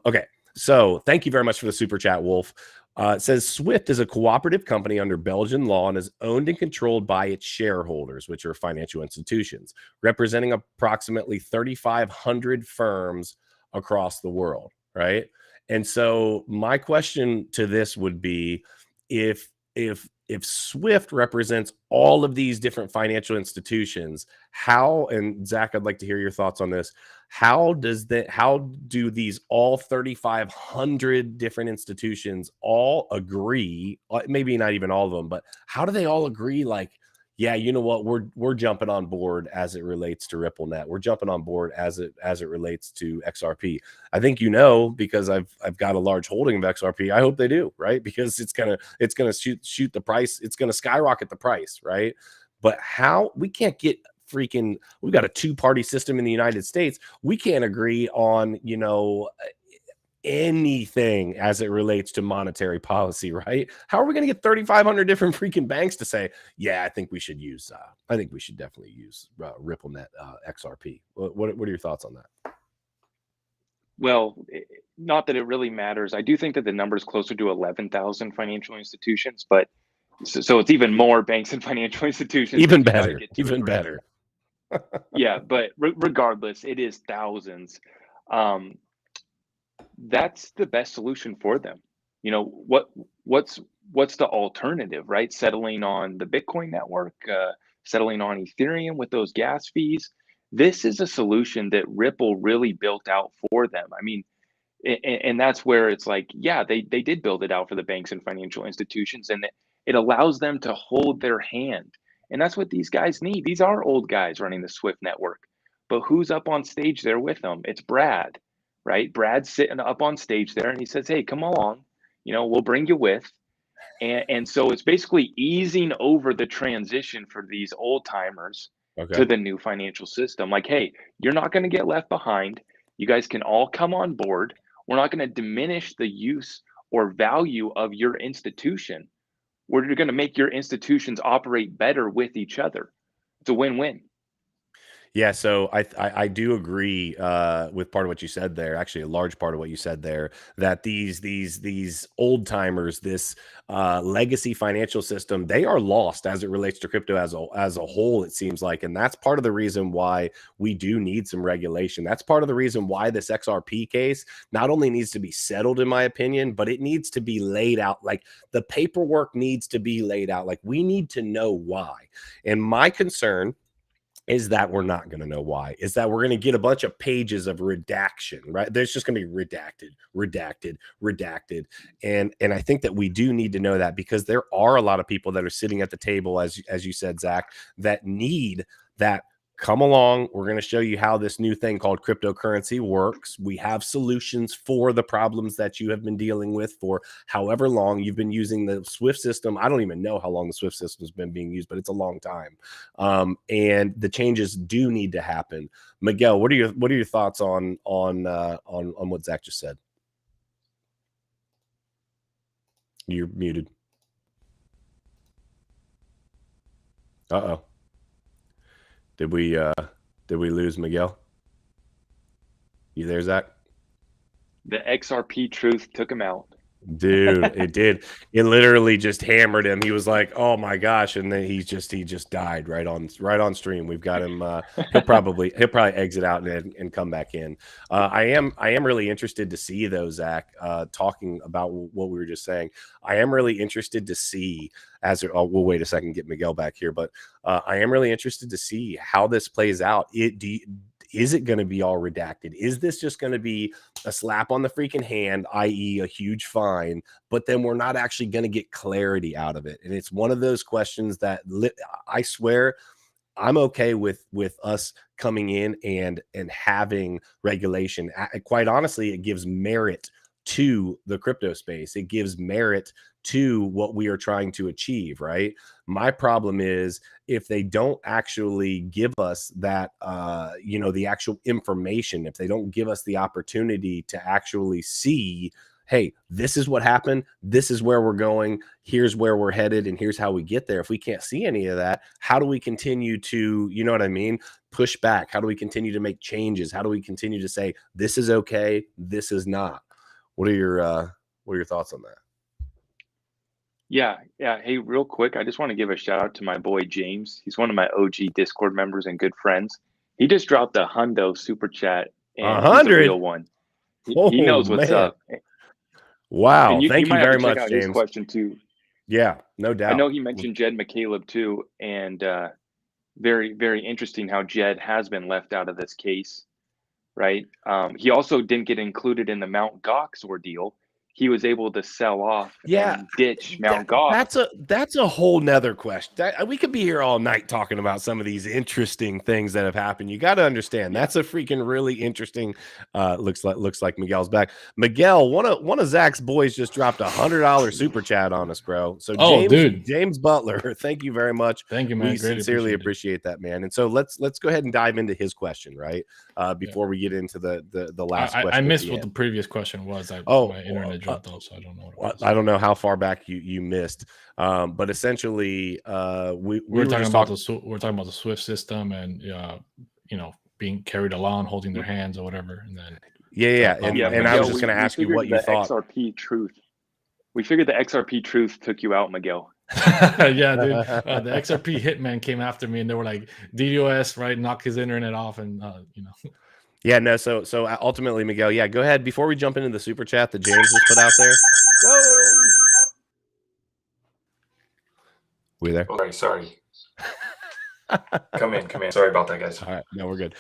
Okay. So thank you very much for the super chat, Wolf. It says Swift is a cooperative company under Belgian law and is owned and controlled by its shareholders, which are financial institutions, representing approximately 3,500 firms across the world. right? And so my question to this would be, if Swift represents all of these different financial institutions, how, and Zach, I'd like to hear your thoughts on this. How do these all 3,500 different institutions all agree? Maybe not even all of them, but how do they all agree? Like, yeah, you know what? We're jumping on board as it relates to RippleNet. We're jumping on board as it relates to XRP. I think because I've got a large holding of XRP. I hope they do, right? Because it's gonna shoot the price. It's gonna skyrocket the price, right? But how we can't get we've got a two-party system in the United States. We can't agree on anything as it relates to monetary policy, right? How are we going to get 3,500 different freaking banks to say, yeah, I think we should definitely use RippleNet XRP? What are your thoughts on that? Well, not that it really matters. I do think that the number is closer to 11,000 financial institutions, but so it's even more banks and financial institutions. Even better. Yeah, but regardless, it is thousands. That's the best solution for them. You know, what's the alternative, right? Settling on the Bitcoin network, settling on Ethereum with those gas fees. This is a solution that Ripple really built out for them. I mean, and that's where it's like, yeah, they did build it out for the banks and financial institutions, and it allows them to hold their hand. And that's what these guys need. These are old guys running the Swift network, but who's up on stage there with them? It's Brad, right? Brad's sitting up on stage there, and he says, hey, come along, we'll bring you with. And so it's basically easing over the transition for these old timers to the new financial system. Like, hey, you're not going to get left behind. You guys can all come on board. We're not going to diminish the use or value of your institution. We're going to make your institutions operate better with each other. It's a win-win. Yeah, so I do agree with part of what you said there. Actually, a large part of what you said there, that these old timers, this legacy financial system, they are lost as it relates to crypto as a whole. It seems like, and that's part of the reason why we do need some regulation. That's part of the reason why this XRP case not only needs to be settled, in my opinion, but it needs to be laid out. Like, the paperwork needs to be laid out. Like, we need to know why. And my concern is that we're not going to know why, is that we're going to get a bunch of pages of redaction, right? There's just going to be redacted. And I think that we do need to know that, because there are a lot of people that are sitting at the table, as you said, Zach, that need that. Come along. We're going to show you how this new thing called cryptocurrency works. We have solutions for the problems that you have been dealing with for however long you've been using the Swift system. I don't even know how long the Swift system has been being used, but it's a long time. And the changes do need to happen. Miguel, what are your thoughts on what Zach just said? You're muted. Uh-oh. Did we lose Miguel? You there, Zach? The XRP truth took him out. Dude, it did. It literally just hammered him. He was like, "Oh my gosh!" And then he just died right on stream. We've got him. He'll probably exit out and come back in. I am really interested to see though, Zach. Talking about what we were just saying, I am really interested to see we'll wait a second, get Miguel back here, but I am really interested to see how this plays out. Is it going to be all redacted? Is this just going to be a slap on the freaking hand, i.e. a huge fine, but then we're not actually going to get clarity out of it? And it's one of those questions that I swear I'm okay with us coming in and having regulation. Quite honestly, it gives merit to the crypto space. It gives merit to what we are trying to achieve, right? My problem is if they don't actually give us that, the actual information, if they don't give us the opportunity to actually see, hey, this is what happened, this is where we're going, here's where we're headed, and here's how we get there. If we can't see any of that, how do we continue to, you know what I mean, push back? How do we continue to make changes? How do we continue to say, this is okay, this is not? What are your thoughts on that? Yeah. Hey, real quick, I just want to give a shout out to my boy James. He's one of my OG Discord members and good friends. He just dropped a hundo super chat, and he's a real one. He knows what's man. up. Wow. And you Thank you might have very to check much, out his James. question too. Yeah, no I doubt. know he mentioned Jed McCaleb too, and very, very interesting how Jed has been left out of this case, right? He also didn't get included in the Mt. Gox ordeal. He was able to sell off Yeah, and ditch Mt. Gox. that's a whole nother question. We could be here all night talking about some of these interesting things that have happened. You got to understand that's a freaking really interesting. Looks like Miguel's back. Miguel, one of Zach's boys just dropped $100 super chat on us, bro. So James Butler, thank you very much. Thank you, man. We sincerely appreciate that, man. And so let's go ahead and dive into his question, right? Before we get into the last question. I missed what the previous question was. My internet dropped off, so I don't know what it was. I don't know how far back you missed, but essentially, we're talking about the Swift system and being carried along, holding their hands or whatever, and then and I was just going to ask you what you thought. XRP truth. We figured the XRP truth took you out, Miguel. Yeah, dude. The XRP hitman came after me, and they were like, DDoS, right? Knock his internet off, and Yeah, no. So ultimately, Miguel, yeah, go ahead. Before we jump into the super chat that James just put out there. Whoa. We there? Sorry. Come in. Sorry about that, guys. All right, no, we're good.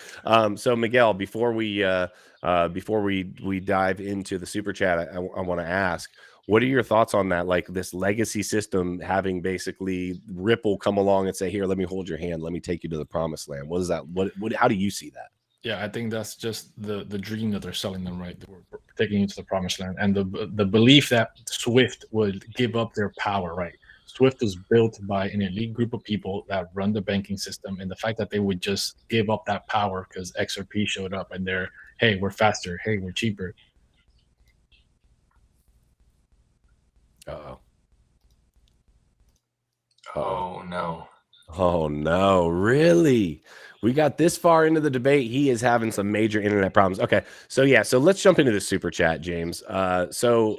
So Miguel, before we dive into the super chat, I want to ask, what are your thoughts on that? Like this legacy system having basically Ripple come along and say, "Here, let me hold your hand. Let me take you to the promised land." What is that? What? How do you see that? Yeah, I think that's just the dream that they're selling them, right? We're taking you to the promised land, and the belief that Swift would give up their power, right? Swift was built by an elite group of people that run the banking system, and the fact that they would just give up that power because XRP showed up and they're, hey, we're faster, hey, we're cheaper. Oh no. Oh no, really? We got this far into the debate. He is having some major internet problems. Okay, so let's jump into the super chat, James. Let's jump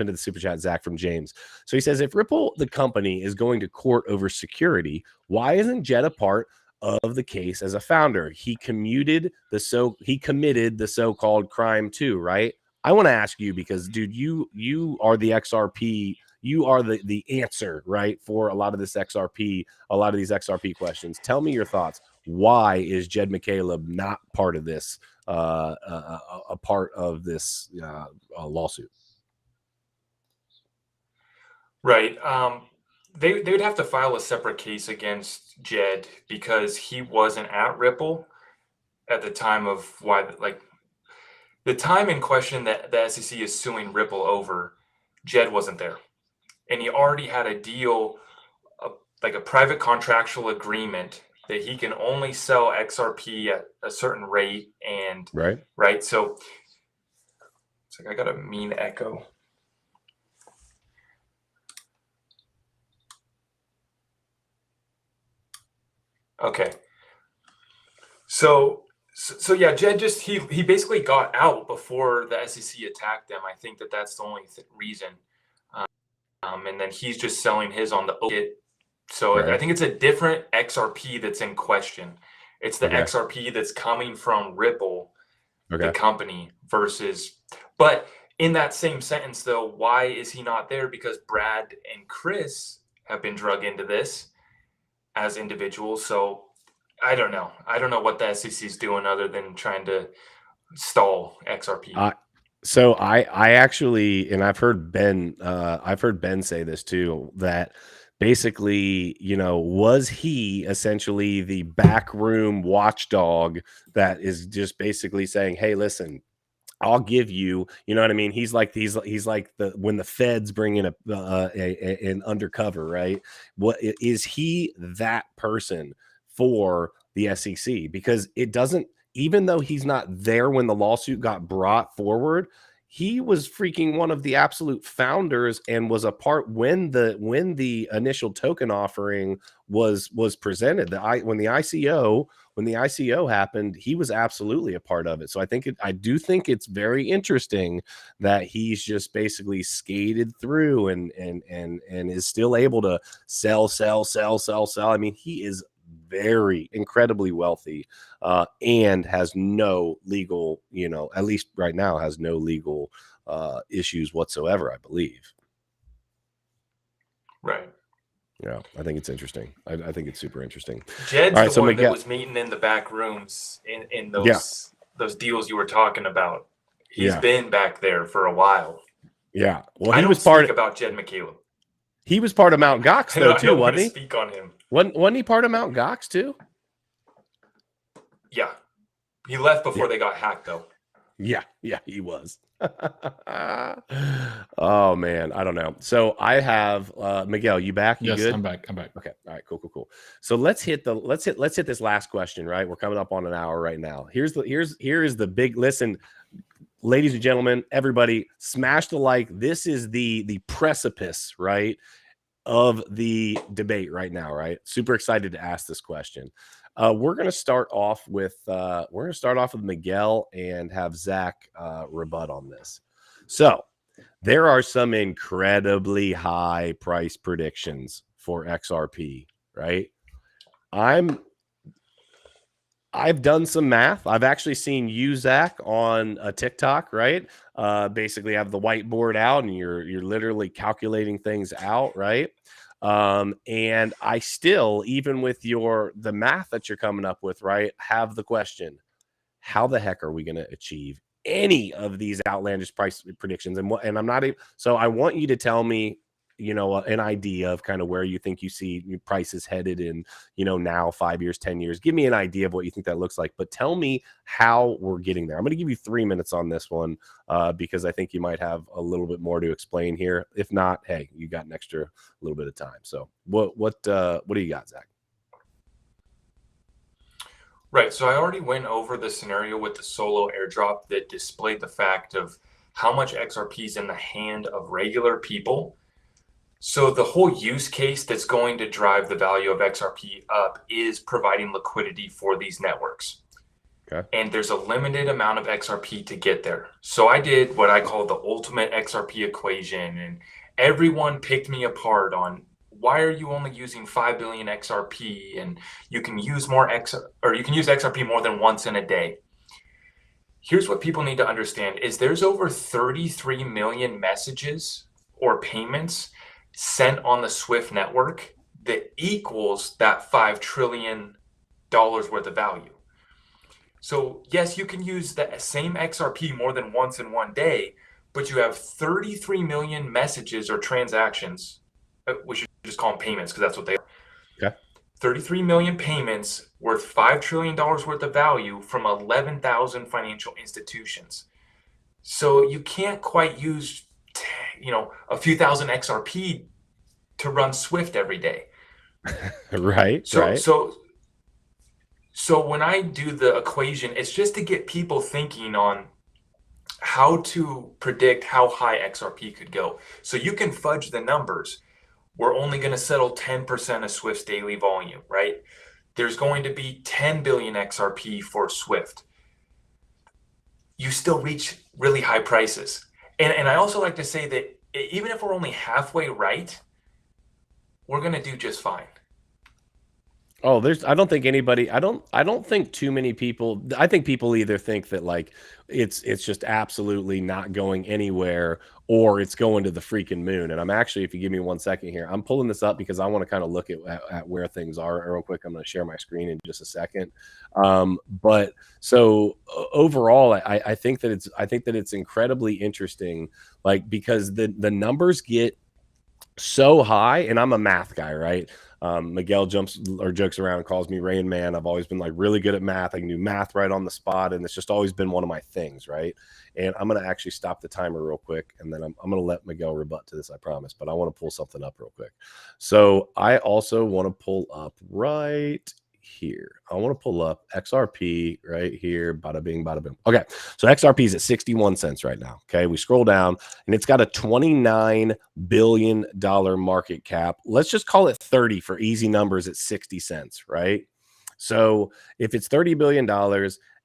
into the super chat, Zach, from James. So he says, if Ripple, the company, is going to court over security, why isn't Jed a part of the case as a founder? He committed the so-called crime too, right? I want to ask you because, dude, you are the XRP. You are the answer, right, for a lot of these XRP questions. Tell me your thoughts. Why is Jed McCaleb not part of this, a part of this lawsuit? Right. They would have to file a separate case against Jed because he wasn't at Ripple at the time of the time in question that the SEC is suing Ripple over. Jed wasn't there. And he already had a deal, like a private contractual agreement that he can only sell XRP at a certain rate. And right. So it's like I got a mean echo. Okay. So yeah, Jed he basically got out before the SEC attacked them. I think that's the only reason. And then he's just selling his on the open. So I think it's a different XRP that's in question. It's the XRP that's coming from Ripple, the company, versus. But in that same sentence, though, why is he not there? Because Brad and Chris have been drug into this as individuals. So I don't know. I don't know what the SEC is doing other than trying to stall XRP. So I actually, and I've heard Ben say this too, that basically, was he essentially the backroom watchdog that is just basically saying, hey, listen, I'll give you, you know what I mean? He's like when the feds bring in an undercover, right? What is he that person for the SEC? Because it doesn't, even though he's not there when the lawsuit got brought forward, he was freaking one of the absolute founders and was a part when the initial token offering was presented. When the ICO happened, he was absolutely a part of it. So I do think it's very interesting that he's just basically skated through and is still able to sell. I mean, he is very incredibly wealthy, and has no legal, at least right now, has no legal issues whatsoever, I believe. Right. Yeah, I think it's interesting. I think it's super interesting. Jed's All right, the one Miguel, that was meeting in the back rooms in those deals you were talking about. He's been back there for a while. Yeah. Well, I he don't was part speak about Jed McCaleb. He was part of Mount Gox though, I too, don't want wasn't to he? speak on him. Wasn't he part of Mount Gox too? Yeah. He left before they got hacked though. Yeah, he was. Oh man, I don't know. So I have Miguel, you back? You yes, good? I'm back. Okay. All right, cool. So let's hit this last question, right? We're coming up on an hour right now. Here is the big listen, ladies and gentlemen, everybody, smash the like. This is the precipice, right, of the debate right now, right? Super excited to ask this question. We're going to start off with Miguel and have Zach rebut on this. So there are some incredibly high price predictions for XRP, right? I've done some math. I've actually seen you, Zach, on a TikTok, right? Basically have the whiteboard out and you're literally calculating things out, right? And I still, even with the math that you're coming up with, right, have the question, how the heck are we going to achieve any of these outlandish price predictions? And I'm not even, so I want you to tell me, an idea of kind of where you think you see your prices headed in, now 5 years, 10 years. Give me an idea of what you think that looks like, but tell me how we're getting there. I'm going to give you 3 minutes on this one because I think you might have a little bit more to explain here. If not, hey, you got an extra little bit of time. So what do you got, Zach? Right. So I already went over the scenario with the solo airdrop that displayed the fact of how much XRP is in the hand of regular people. So the whole use case that's going to drive the value of XRP up is providing liquidity for these networks. Okay. And there's a limited amount of XRP to get there. So I did what I call the ultimate XRP equation, and everyone picked me apart on why are you only using 5 billion XRP, and you can use you can use XRP more than once in a day. Here's what people need to understand is there's over 33 million messages or payments sent on the SWIFT network that equals that $5 trillion worth of value. So yes, you can use the same XRP more than once in one day, but you have 33 million messages or transactions, we should just call them payments because that's what they are. Okay. 33 million payments worth $5 trillion worth of value from 11,000 financial institutions. So you can't quite use a few thousand XRP to run SWIFT every day. Right. So when I do the equation, it's just to get people thinking on how to predict how high XRP could go. So you can fudge the numbers. We're only going to settle 10% of SWIFT's daily volume, right? There's going to be 10 billion XRP for SWIFT. You still reach really high prices. And I also like to say that even if we're only halfway right, we're going to do just fine. Oh, I don't think too many people, I think people either think that like it's just absolutely not going anywhere or it's going to the freaking moon. And I'm actually, if you give me 1 second here, I'm pulling this up because I want to kind of look at where things are real quick. I'm going to share my screen in just a second. But so overall, I think that it's incredibly interesting, like because the numbers get so high, and I'm a math guy, right? Miguel jokes around and calls me Rain Man. I've always been like really good at math. I can do math right on the spot, and it's just always been one of my things, right? And I'm going to actually stop the timer real quick, and then I'm going to let Miguel rebut to this, I promise. But I want to pull something up real quick. So I also want to pull up right here. I want to pull up XRP right here. Bada bing, bada boom. Okay, so XRP is at 61 cents right now. Okay, we scroll down and it's got a $29 billion market cap. Let's just call it 30 for easy numbers at 60 cents, right? So if it's $30 billion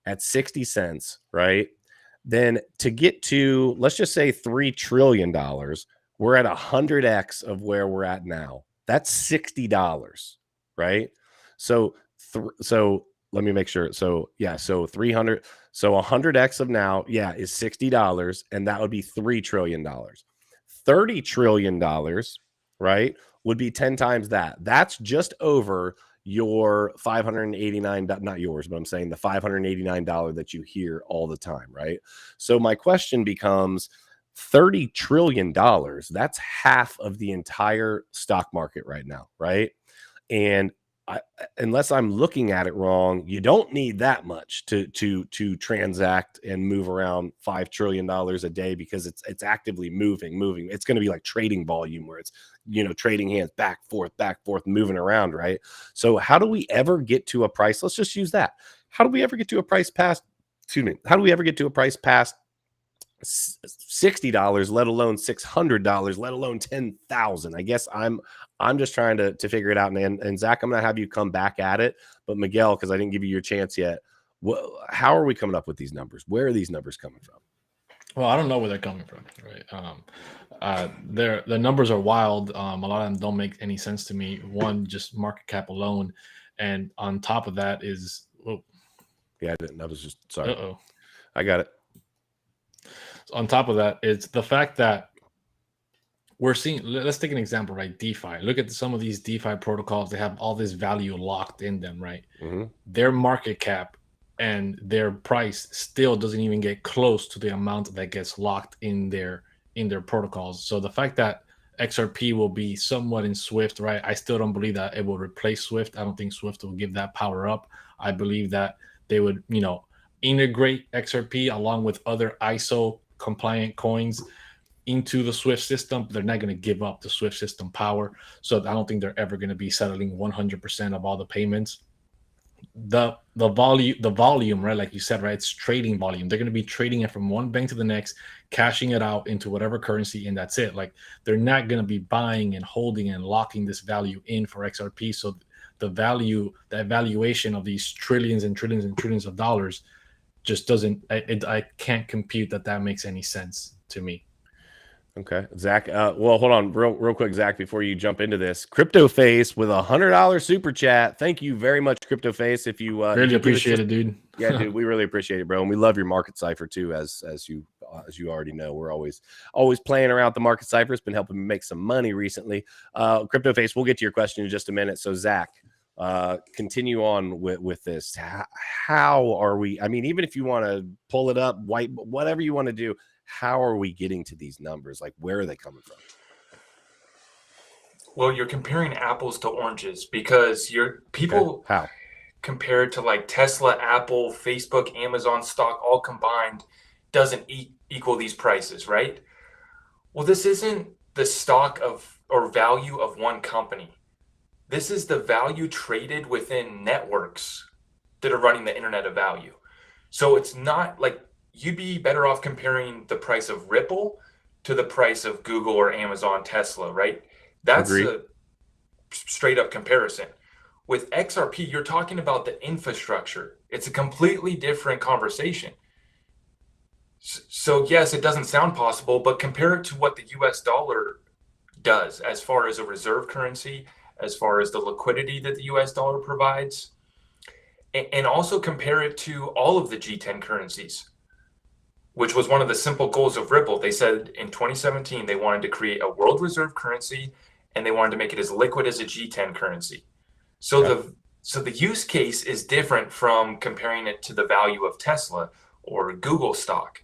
at 60 cents, right? Then to get to, let's just say $3 trillion, we're at 100x of where we're at now. That's $60, right? So let me make sure. So yeah, so 300, so 100x of now, yeah, is $60, and that would be $3 trillion. $30 trillion, right, would be 10 times that. That's just over your 589, not yours, but I'm saying the $589 that you hear all the time, right? So my question becomes, $30 trillion, that's half of the entire stock market right now, right? And unless I'm looking at it wrong, you don't need that much to transact and move around $5 trillion a day, because it's actively moving. It's going to be like trading volume, where it's, you know, trading hands back, forth, moving around, right? So how do we ever get to a price? Let's just use that. How do we ever get to a price past, excuse me, how do we ever get to a price past $60, let alone $600, let alone 10,000? I guess I'm just trying to figure it out. And Zach, I'm gonna have you come back at it, but Miguel, because I didn't give you your chance yet, how are we coming up with these numbers? Where are these numbers coming from? Well, I don't know where they're coming from, right? The numbers are wild. A lot of them don't make any sense to me. One, just market cap alone, and on top of that is, yeah, I was just sorry. I got it. On top of that, it's the fact that we're seeing, let's take an example, right? DeFi. Look at some of these DeFi protocols. They have all this value locked in them, right? Mm-hmm. Their market cap and their price still doesn't even get close to the amount that gets locked in their protocols. So the fact that XRP will be somewhat in Swift, right? I still don't believe that it will replace Swift. I don't think Swift will give that power up. I believe that they would, you know, integrate XRP along with other ISO compliant coins into the Swift system. They're not going to give up the Swift system power. So I don't think they're ever going to be settling 100% of all the payments. The volume, right? Like you said, right? It's trading volume. They're going to be trading it from one bank to the next, cashing it out into whatever currency, and that's it. Like, they're not going to be buying and holding and locking this value in for XRP. So the value, that valuation of these trillions and trillions and trillions of dollars just doesn't, I can't compute that makes any sense to me. Okay, Zach. Well, hold on real quick, Zach, before you jump into this. Crypto Face with $100 super chat. Thank you very much, Crypto Face. If you really appreciate it, dude. Yeah, dude, we really appreciate it, bro, and we love your market cipher too. As you already know, we're always playing around the market cipher. It's been helping me make some money recently. Crypto Face, we'll get to your question in just a minute. So Zach, continue on with this. How are we? I mean, even if you want to pull it up, whatever you want to do. How are we getting to these numbers? Like, where are they coming from? Well, you're comparing apples to oranges, because people compare it to like Tesla, Apple, Facebook, Amazon stock all combined doesn't equal these prices, right? Well, this isn't the stock of or value of one company. This is the value traded within networks that are running the internet of value. So it's not like, you'd be better off comparing the price of Ripple to the price of Google or Amazon, Tesla, right? That's a straight up comparison. With XRP, you're talking about the infrastructure. It's a completely different conversation. So yes, it doesn't sound possible, but compare it to what the US dollar does as far as a reserve currency, as far as the liquidity that the US dollar provides, and also compare it to all of the G10 currencies, which was one of the simple goals of Ripple. They said in 2017, they wanted to create a world reserve currency, and they wanted to make it as liquid as a G10 currency. So the use case is different from comparing it to the value of Tesla or Google stock,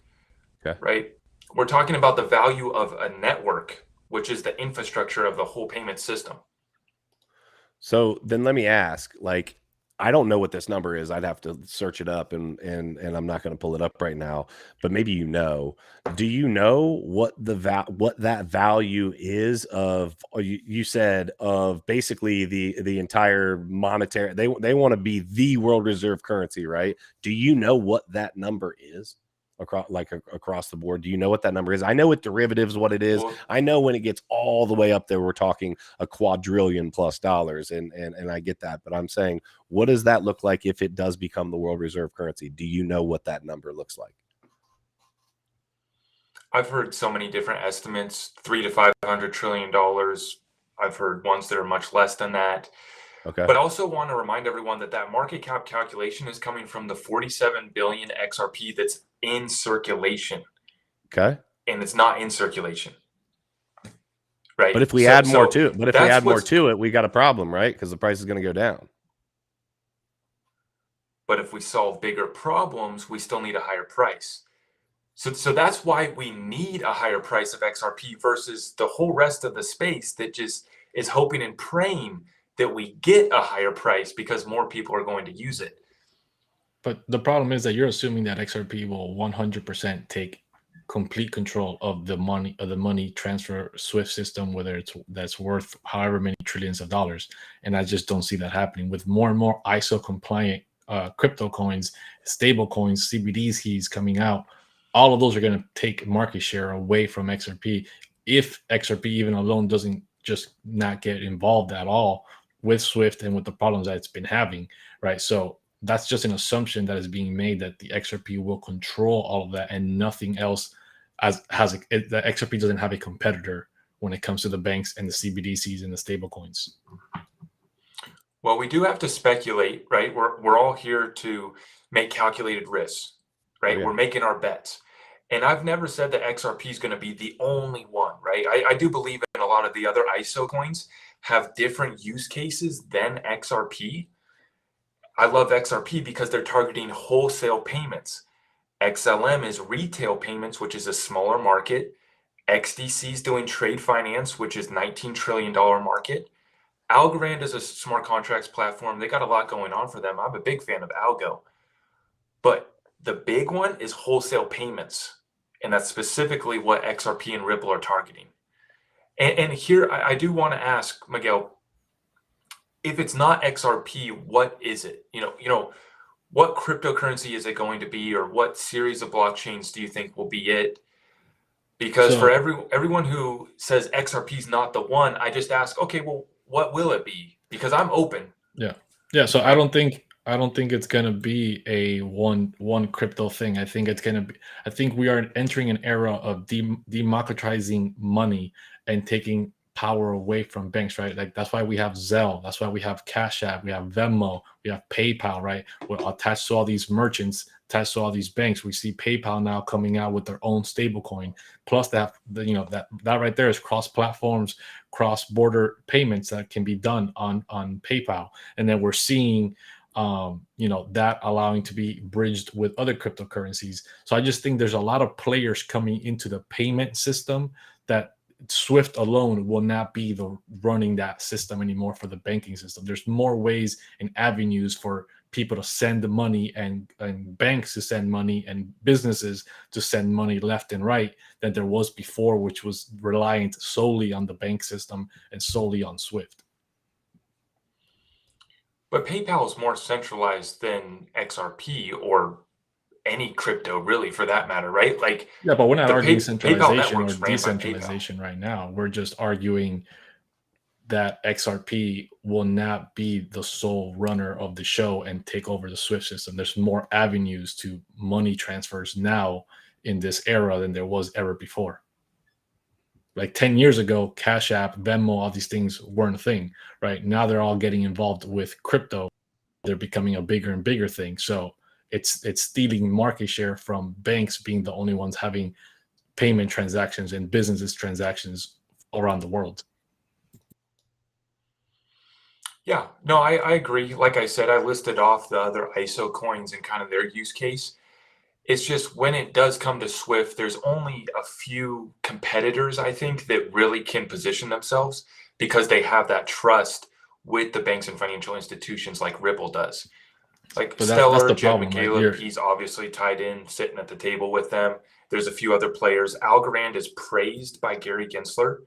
right? We're talking about the value of a network, which is the infrastructure of the whole payment system. So then let me ask, like, I don't know what this number is. I'd have to search it up, and I'm not going to pull it up right now. But maybe you know. Do you know what what that value is of? You said of basically the entire monetary. They want to be the world reserve currency, right? Do you know what that number is? Across the board, do you know what that number is? I know with derivatives what it is. I know when it gets all the way up there, we're talking a quadrillion plus dollars, and I get that. But I'm saying, what does that look like if it does become the world reserve currency? Do you know what that number looks like? I've heard so many different estimates, $300 to $500 trillion. I've heard ones that are much less than that. Okay. But I also want to remind everyone that that market cap calculation is coming from the 47 billion XRP that's in circulation. Okay. And it's not in circulation. Right. But if we add more to it, we got a problem, right? Because the price is going to go down. But if we solve bigger problems, we still need a higher price. So that's why we need a higher price of XRP versus the whole rest of the space that just is hoping and praying that we get a higher price because more people are going to use it. But the problem is that you're assuming that XRP will 100% take complete control of the money transfer SWIFT system, whether that's worth however many trillions of dollars. And I just don't see that happening. With more and more ISO compliant crypto coins, stable coins, CBDC keys coming out, all of those are going to take market share away from XRP. If XRP even alone doesn't just not get involved at all with SWIFT and with the problems that it's been having, right? So that's just an assumption that is being made that the XRP will control all of that and nothing else the XRP doesn't have a competitor when it comes to the banks and the CBDCs and the stable coins. Well, we do have to speculate, right? We're all here to make calculated risks, right? Oh, yeah. We're making our bets. And I've never said that XRP is going to be the only one, right? I do believe in a lot of the other ISO coins have different use cases than XRP. I love XRP because they're targeting wholesale payments. XLM is retail payments, which is a smaller market. XDC is doing trade finance, which is $19 trillion market. Algorand is a smart contracts platform. They got a lot going on for them. I'm a big fan of Algo. But the big one is wholesale payments. And that's specifically what XRP and Ripple are targeting. And here I do want to ask, Miguel, if it's not XRP, what is it? You know, what cryptocurrency is it going to be, or what series of blockchains do you think will be it? Because for everyone who says XRP is not the one, I just ask, okay, well, what will it be? Because I'm open. Yeah. So I don't think it's gonna be a one crypto thing. I think we are entering an era of democratizing money and taking power away from banks, right? Like that's why we have Zelle, that's why we have Cash App, we have Venmo, we have PayPal, right? We're attached to all these merchants, attached to all these banks. We see PayPal now coming out with their own stablecoin. Plus that right there is cross-platforms, cross-border payments that can be done on PayPal. And then we're seeing that allowing to be bridged with other cryptocurrencies. So I just think there's a lot of players coming into the payment system that SWIFT alone will not be the running that system anymore for the banking system. There's more ways and avenues for people to send the money and banks to send money and businesses to send money left and right than there was before, which was reliant solely on the bank system and solely on SWIFT. But PayPal is more centralized than XRP or any crypto, really, for that matter, right? Like, yeah, but we're not arguing centralization or decentralization right now. We're just arguing that XRP will not be the sole runner of the show and take over the SWIFT system. There's more avenues to money transfers now in this era than there was ever before. Like 10 years ago, Cash App, Venmo, all these things weren't a thing, right? Now they're all getting involved with crypto. They're becoming a bigger and bigger thing. So it's stealing market share from banks being the only ones having payment transactions and businesses transactions around the world. Yeah, no, I agree. Like I said, I listed off the other ISO coins and kind of their use case. It's just when it does come to SWIFT, there's only a few competitors, I think, that really can position themselves because they have that trust with the banks and financial institutions like Ripple does. Like Stellar, Jed McCaleb, right? He's obviously tied in, sitting at the table with them. There's a few other players. Algorand is praised by Gary Gensler.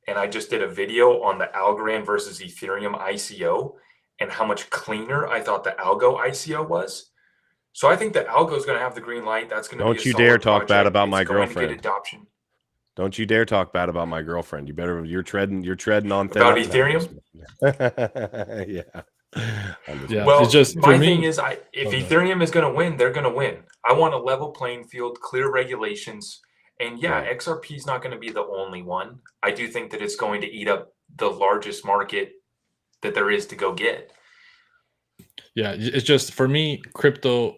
And I just did a video on the Algorand versus Ethereum ICO and how much cleaner I thought the Algo ICO was. So I think that Algo is going to have the green light. That's going to be a solid project. Don't you dare talk bad about my girlfriend. girlfriend. Adoption. Don't you dare talk bad about my girlfriend. You better. You're treading on thin. About Ethereum. Yeah. Well, it's just my thing is, if Ethereum is going to win, they're going to win. I want a level playing field, clear regulations, and yeah, XRP is not going to be the only one. I do think that it's going to eat up the largest market that there is to go get. Yeah, it's just, for me, crypto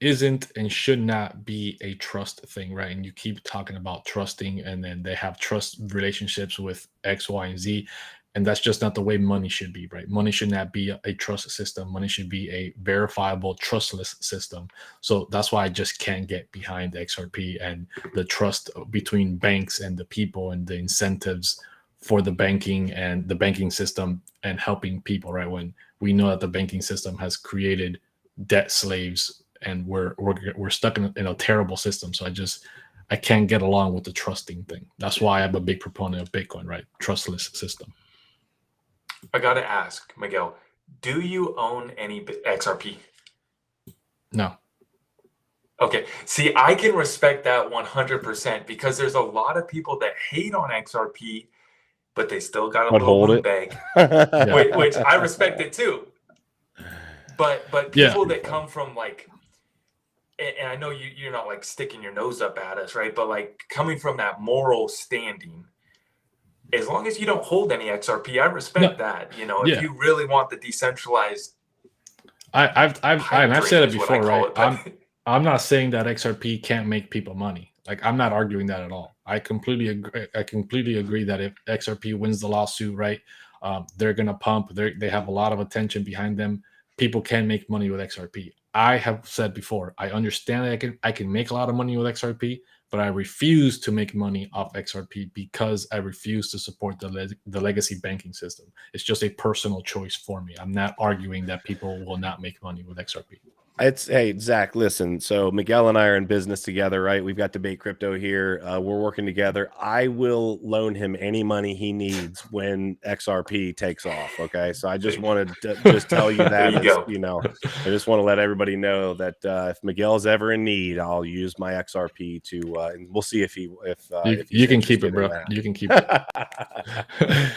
isn't and should not be a trust thing, right? And you keep talking about trusting, and then they have trust relationships with X, Y, and Z. And that's just not the way money should be, right? Money should not be a trust system. Money should be a verifiable, trustless system. So that's why I just can't get behind XRP and the trust between banks and the people and the incentives for the banking and the banking system and helping people, right? When we know that the banking system has created debt slaves, and we're stuck in a terrible system. So I can't get along with the trusting thing. That's why I'm a big proponent of Bitcoin, right? Trustless system. I got to ask, Miguel, do you own any XRP? No. Okay. See, I can respect that 100% because there's a lot of people that hate on XRP, but they still got a little moon bag, which I respect it too. But people that come from like, and I know you're not like sticking your nose up at us, right? But like coming from that moral standing, as long as you don't hold any XRP, I respect that. You know, if you really want the decentralized, I've said it before, right? I'm not saying that XRP can't make people money. Like, I'm not arguing that at all. I completely agree that if XRP wins the lawsuit, right, they're gonna pump. They have a lot of attention behind them. People can make money with XRP. I have said before, I understand that I can make a lot of money with XRP, but I refuse to make money off XRP because I refuse to support the legacy banking system. It's just a personal choice for me. I'm not arguing that people will not make money with XRP. Hey, Zach, listen. So Miguel and I are in business together, right? We've got Debate Crypto here. We're working together. I will loan him any money he needs when XRP takes off. Okay. So I just wanted to just tell you that, I just want to let everybody know that if Miguel's ever in need, I'll use my XRP to, and we'll see if you can keep it, bro. You can keep it.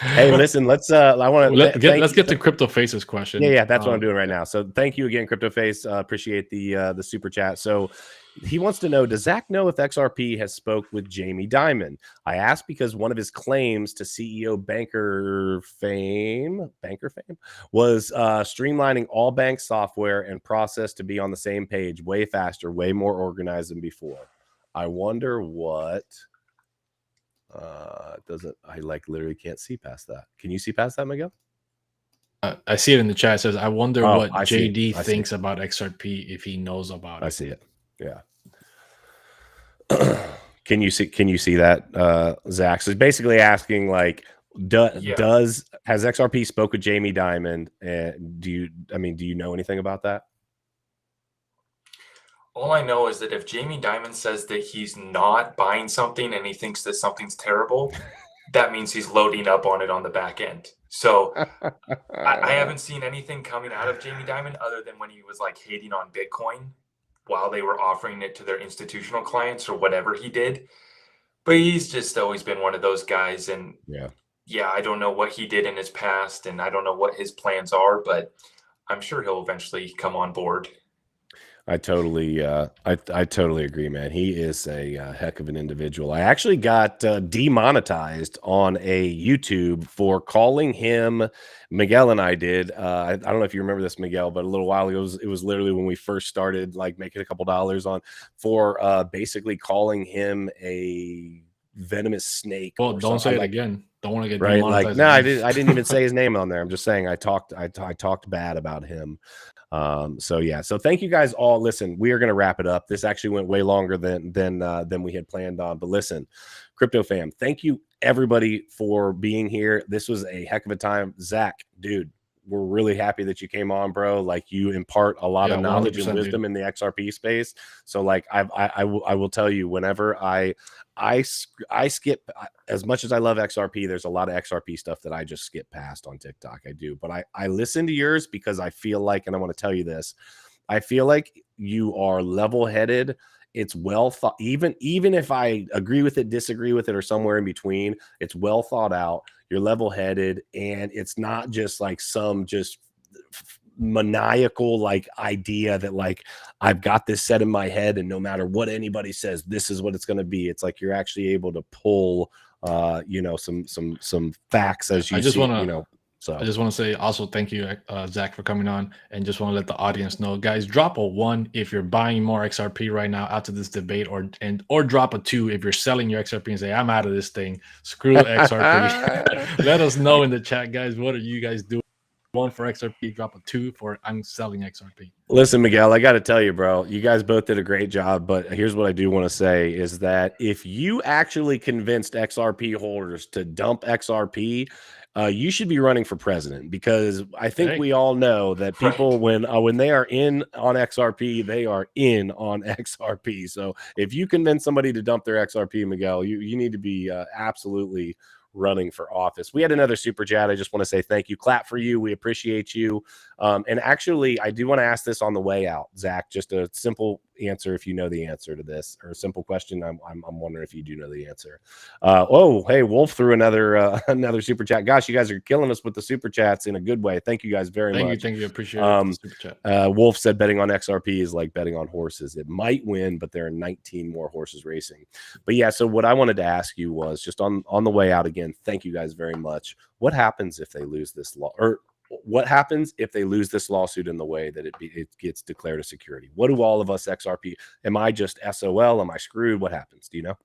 Hey, listen, let's get to Crypto Face's question. Yeah, that's what I'm doing right now. So thank you again, Crypto Face. Appreciate the super chat. So he wants to know, does Zach know if XRP has spoke with Jamie Dimon? I asked because one of his claims to CEO banker fame was streamlining all bank software and process to be on the same page, way faster, way more organized than before. I wonder what I literally can't see past that. Can you see past that, Miguel? I see it in the chat. It says, I wonder what JD thinks about XRP, if he knows about it. I see it. Yeah. Can you see that, Zach? So it's basically asking, like, has XRP spoke with Jamie Dimon? And do you know anything about that? All I know is that if Jamie Dimon says that he's not buying something and he thinks that something's terrible, that means he's loading up on it on the back end. So I haven't seen anything coming out of Jamie Dimon other than when he was like hating on Bitcoin while they were offering it to their institutional clients or whatever he did. But he's just always been one of those guys. And I don't know what he did in his past, and I don't know what his plans are, but I'm sure he'll eventually come on board. I totally agree, man. He is a heck of an individual. I actually got demonetized on a YouTube for calling him, Miguel and I did. I don't know if you remember this, Miguel, but a little while ago, it was literally when we first started like making a couple dollars for basically calling him a venomous snake. Well, don't say it again. Don't want to get right. demonetized. Like, no, I didn't even say his name on there. I'm just saying I talked bad about him. So thank you guys all. Listen, we are going to wrap it up. This actually went way longer than we had planned on, but listen, crypto fam, thank you everybody for being here. This was a heck of a time. Zach, dude, we're really happy that you came on, bro. Like, you impart a lot of knowledge and wisdom in the XRP space. So like, I will tell you, whenever I skip, as much as I love XRP, there's a lot of XRP stuff that I just skip past on TikTok. I do, but I listen to yours because I feel like, and I want to tell you this, I feel like you are level-headed. It's well thought, even if I agree with it, disagree with it, or somewhere in between, it's well thought out. You're level-headed, and it's not just like some just maniacal like idea that like I've got this set in my head, and no matter what anybody says, this is what it's going to be. It's like you're actually able to pull some facts as you So I just want to say also thank you, Zach, for coming on, and just want to let the audience know, guys, drop a 1 if you're buying more XRP right now after this debate, or drop a 2 if you're selling your XRP and say, I'm out of this thing. Screw XRP. Let us know in the chat, guys. What are you guys doing? 1 for XRP, drop a 2 for I'm selling XRP. Listen, Miguel, I got to tell you, bro, you guys both did a great job. But here's what I do want to say is that if you actually convinced XRP holders to dump XRP, you should be running for president, because I think we all know that people, when they are in on XRP, they are in on XRP. So if you convince somebody to dump their XRP, Miguel, you need to be absolutely running for office. We had another super chat. I just want to say thank you. Clap for you. We appreciate you. And actually, I do want to ask this on the way out, Zach, just a simple answer if you know the answer to this, or a simple question. I'm wondering if you do know the answer. Oh, hey, Wolf threw another super chat. Gosh, you guys are killing us with the super chats in a good way. Thank you guys very much. Thank you. Appreciate it. Super chat. Wolf said betting on XRP is like betting on horses. It might win, but there are 19 more horses racing. But yeah, so what I wanted to ask you was just on the way out again. Thank you guys very much. What happens if they lose this law, or what happens if they lose this lawsuit in the way that it gets declared a security? What do all of us XRP? Am I just SOL? Am I screwed? What happens? Do you know?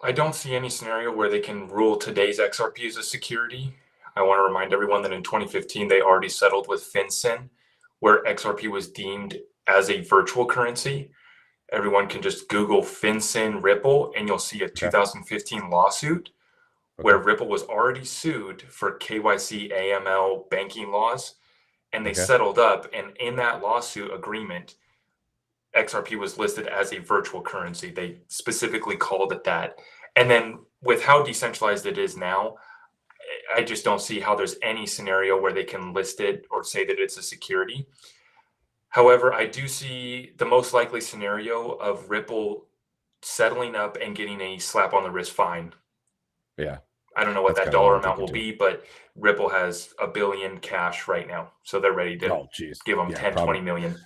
I don't see any scenario where they can rule today's XRP as a security. I want to remind everyone that in 2015, they already settled with FinCEN, where XRP was deemed as a virtual currency. Everyone can just Google FinCEN Ripple, and you'll see a 2015 lawsuit where Ripple was already sued for KYC AML banking laws, and they settled up. And in that lawsuit agreement, XRP was listed as a virtual currency. They specifically called it that. And then with how decentralized it is now, I just don't see how there's any scenario where they can list it or say that it's a security. However, I do see the most likely scenario of Ripple settling up and getting a slap on the wrist fine. Yeah. I don't know what that dollar amount will be, but Ripple has $1 billion cash right now. So they're ready to give them 10, 20 million.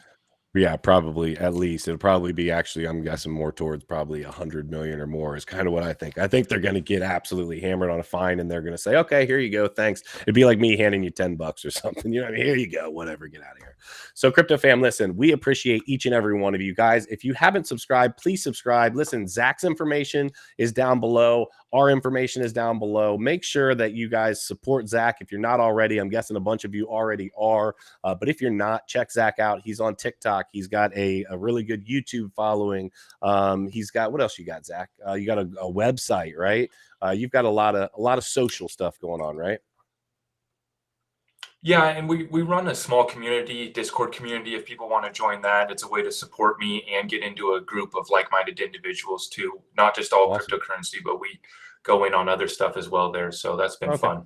Yeah, probably at least. It'll probably be, actually, I'm guessing more towards probably 100 million or more is kind of what I think. I think they're going to get absolutely hammered on a fine, and they're going to say, okay, here you go. Thanks. It'd be like me handing you $10 or something. You know what I mean? Here you go. Whatever. Get out of here. So Crypto fam, listen, we appreciate each and every one of you guys. If you haven't subscribed, please subscribe. Listen, Zach's information is down below. Our information is down below. Make sure that you guys support Zach. If you're not already, I'm guessing a bunch of you already are. But if you're not, check Zach out. He's on TikTok. He's got a really good YouTube following. He's got, what else you got, Zach? You got a website, right? You've got a lot of social stuff going on, right? Yeah, and we run a small community, Discord community. If people want to join that, it's a way to support me and get into a group of like-minded individuals too. Not just all cryptocurrency, but we go in on other stuff as well there. So that's been fun.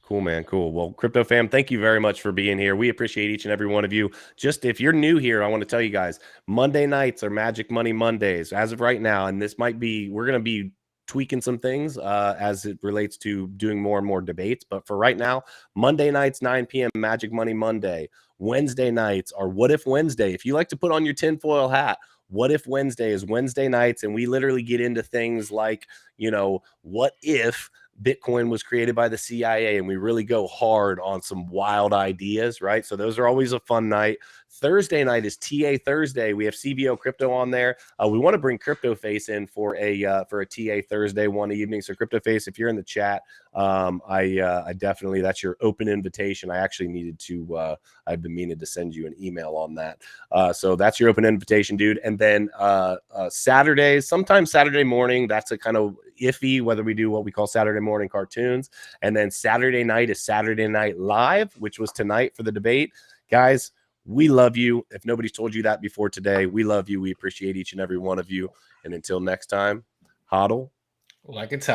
Cool, man. Cool. Well, Crypto fam, thank you very much for being here. We appreciate each and every one of you. Just if you're new here, I want to tell you guys, Monday nights are Magic Money Mondays as of right now. And this might be, we're going to be tweaking some things as it relates to doing more and more debates. But for right now, Monday nights, 9 p.m., Magic Money Monday. Wednesday nights are What If Wednesday. If you like to put on your tinfoil hat, What If Wednesday is Wednesday nights. And we literally get into things like, you know, what if Bitcoin was created by the CIA, and we really go hard on some wild ideas, right? So those are always a fun night. Thursday night is TA Thursday. We have CBO Crypto on there. We want to bring Crypto Face in for a TA Thursday one evening. So Crypto Face, if you're in the chat, I definitely, that's your open invitation. I actually needed to, I've been meaning to send you an email on that. So that's your open invitation, dude. And then Saturdays, sometimes Saturday morning, that's a kind of iffy whether we do what we call Saturday morning cartoons. And then Saturday night is Saturday Night Live, which was tonight for the debate. Guys, we love you. If nobody's told you that before today, we love you. We appreciate each and every one of you. And until next time, hodl like it's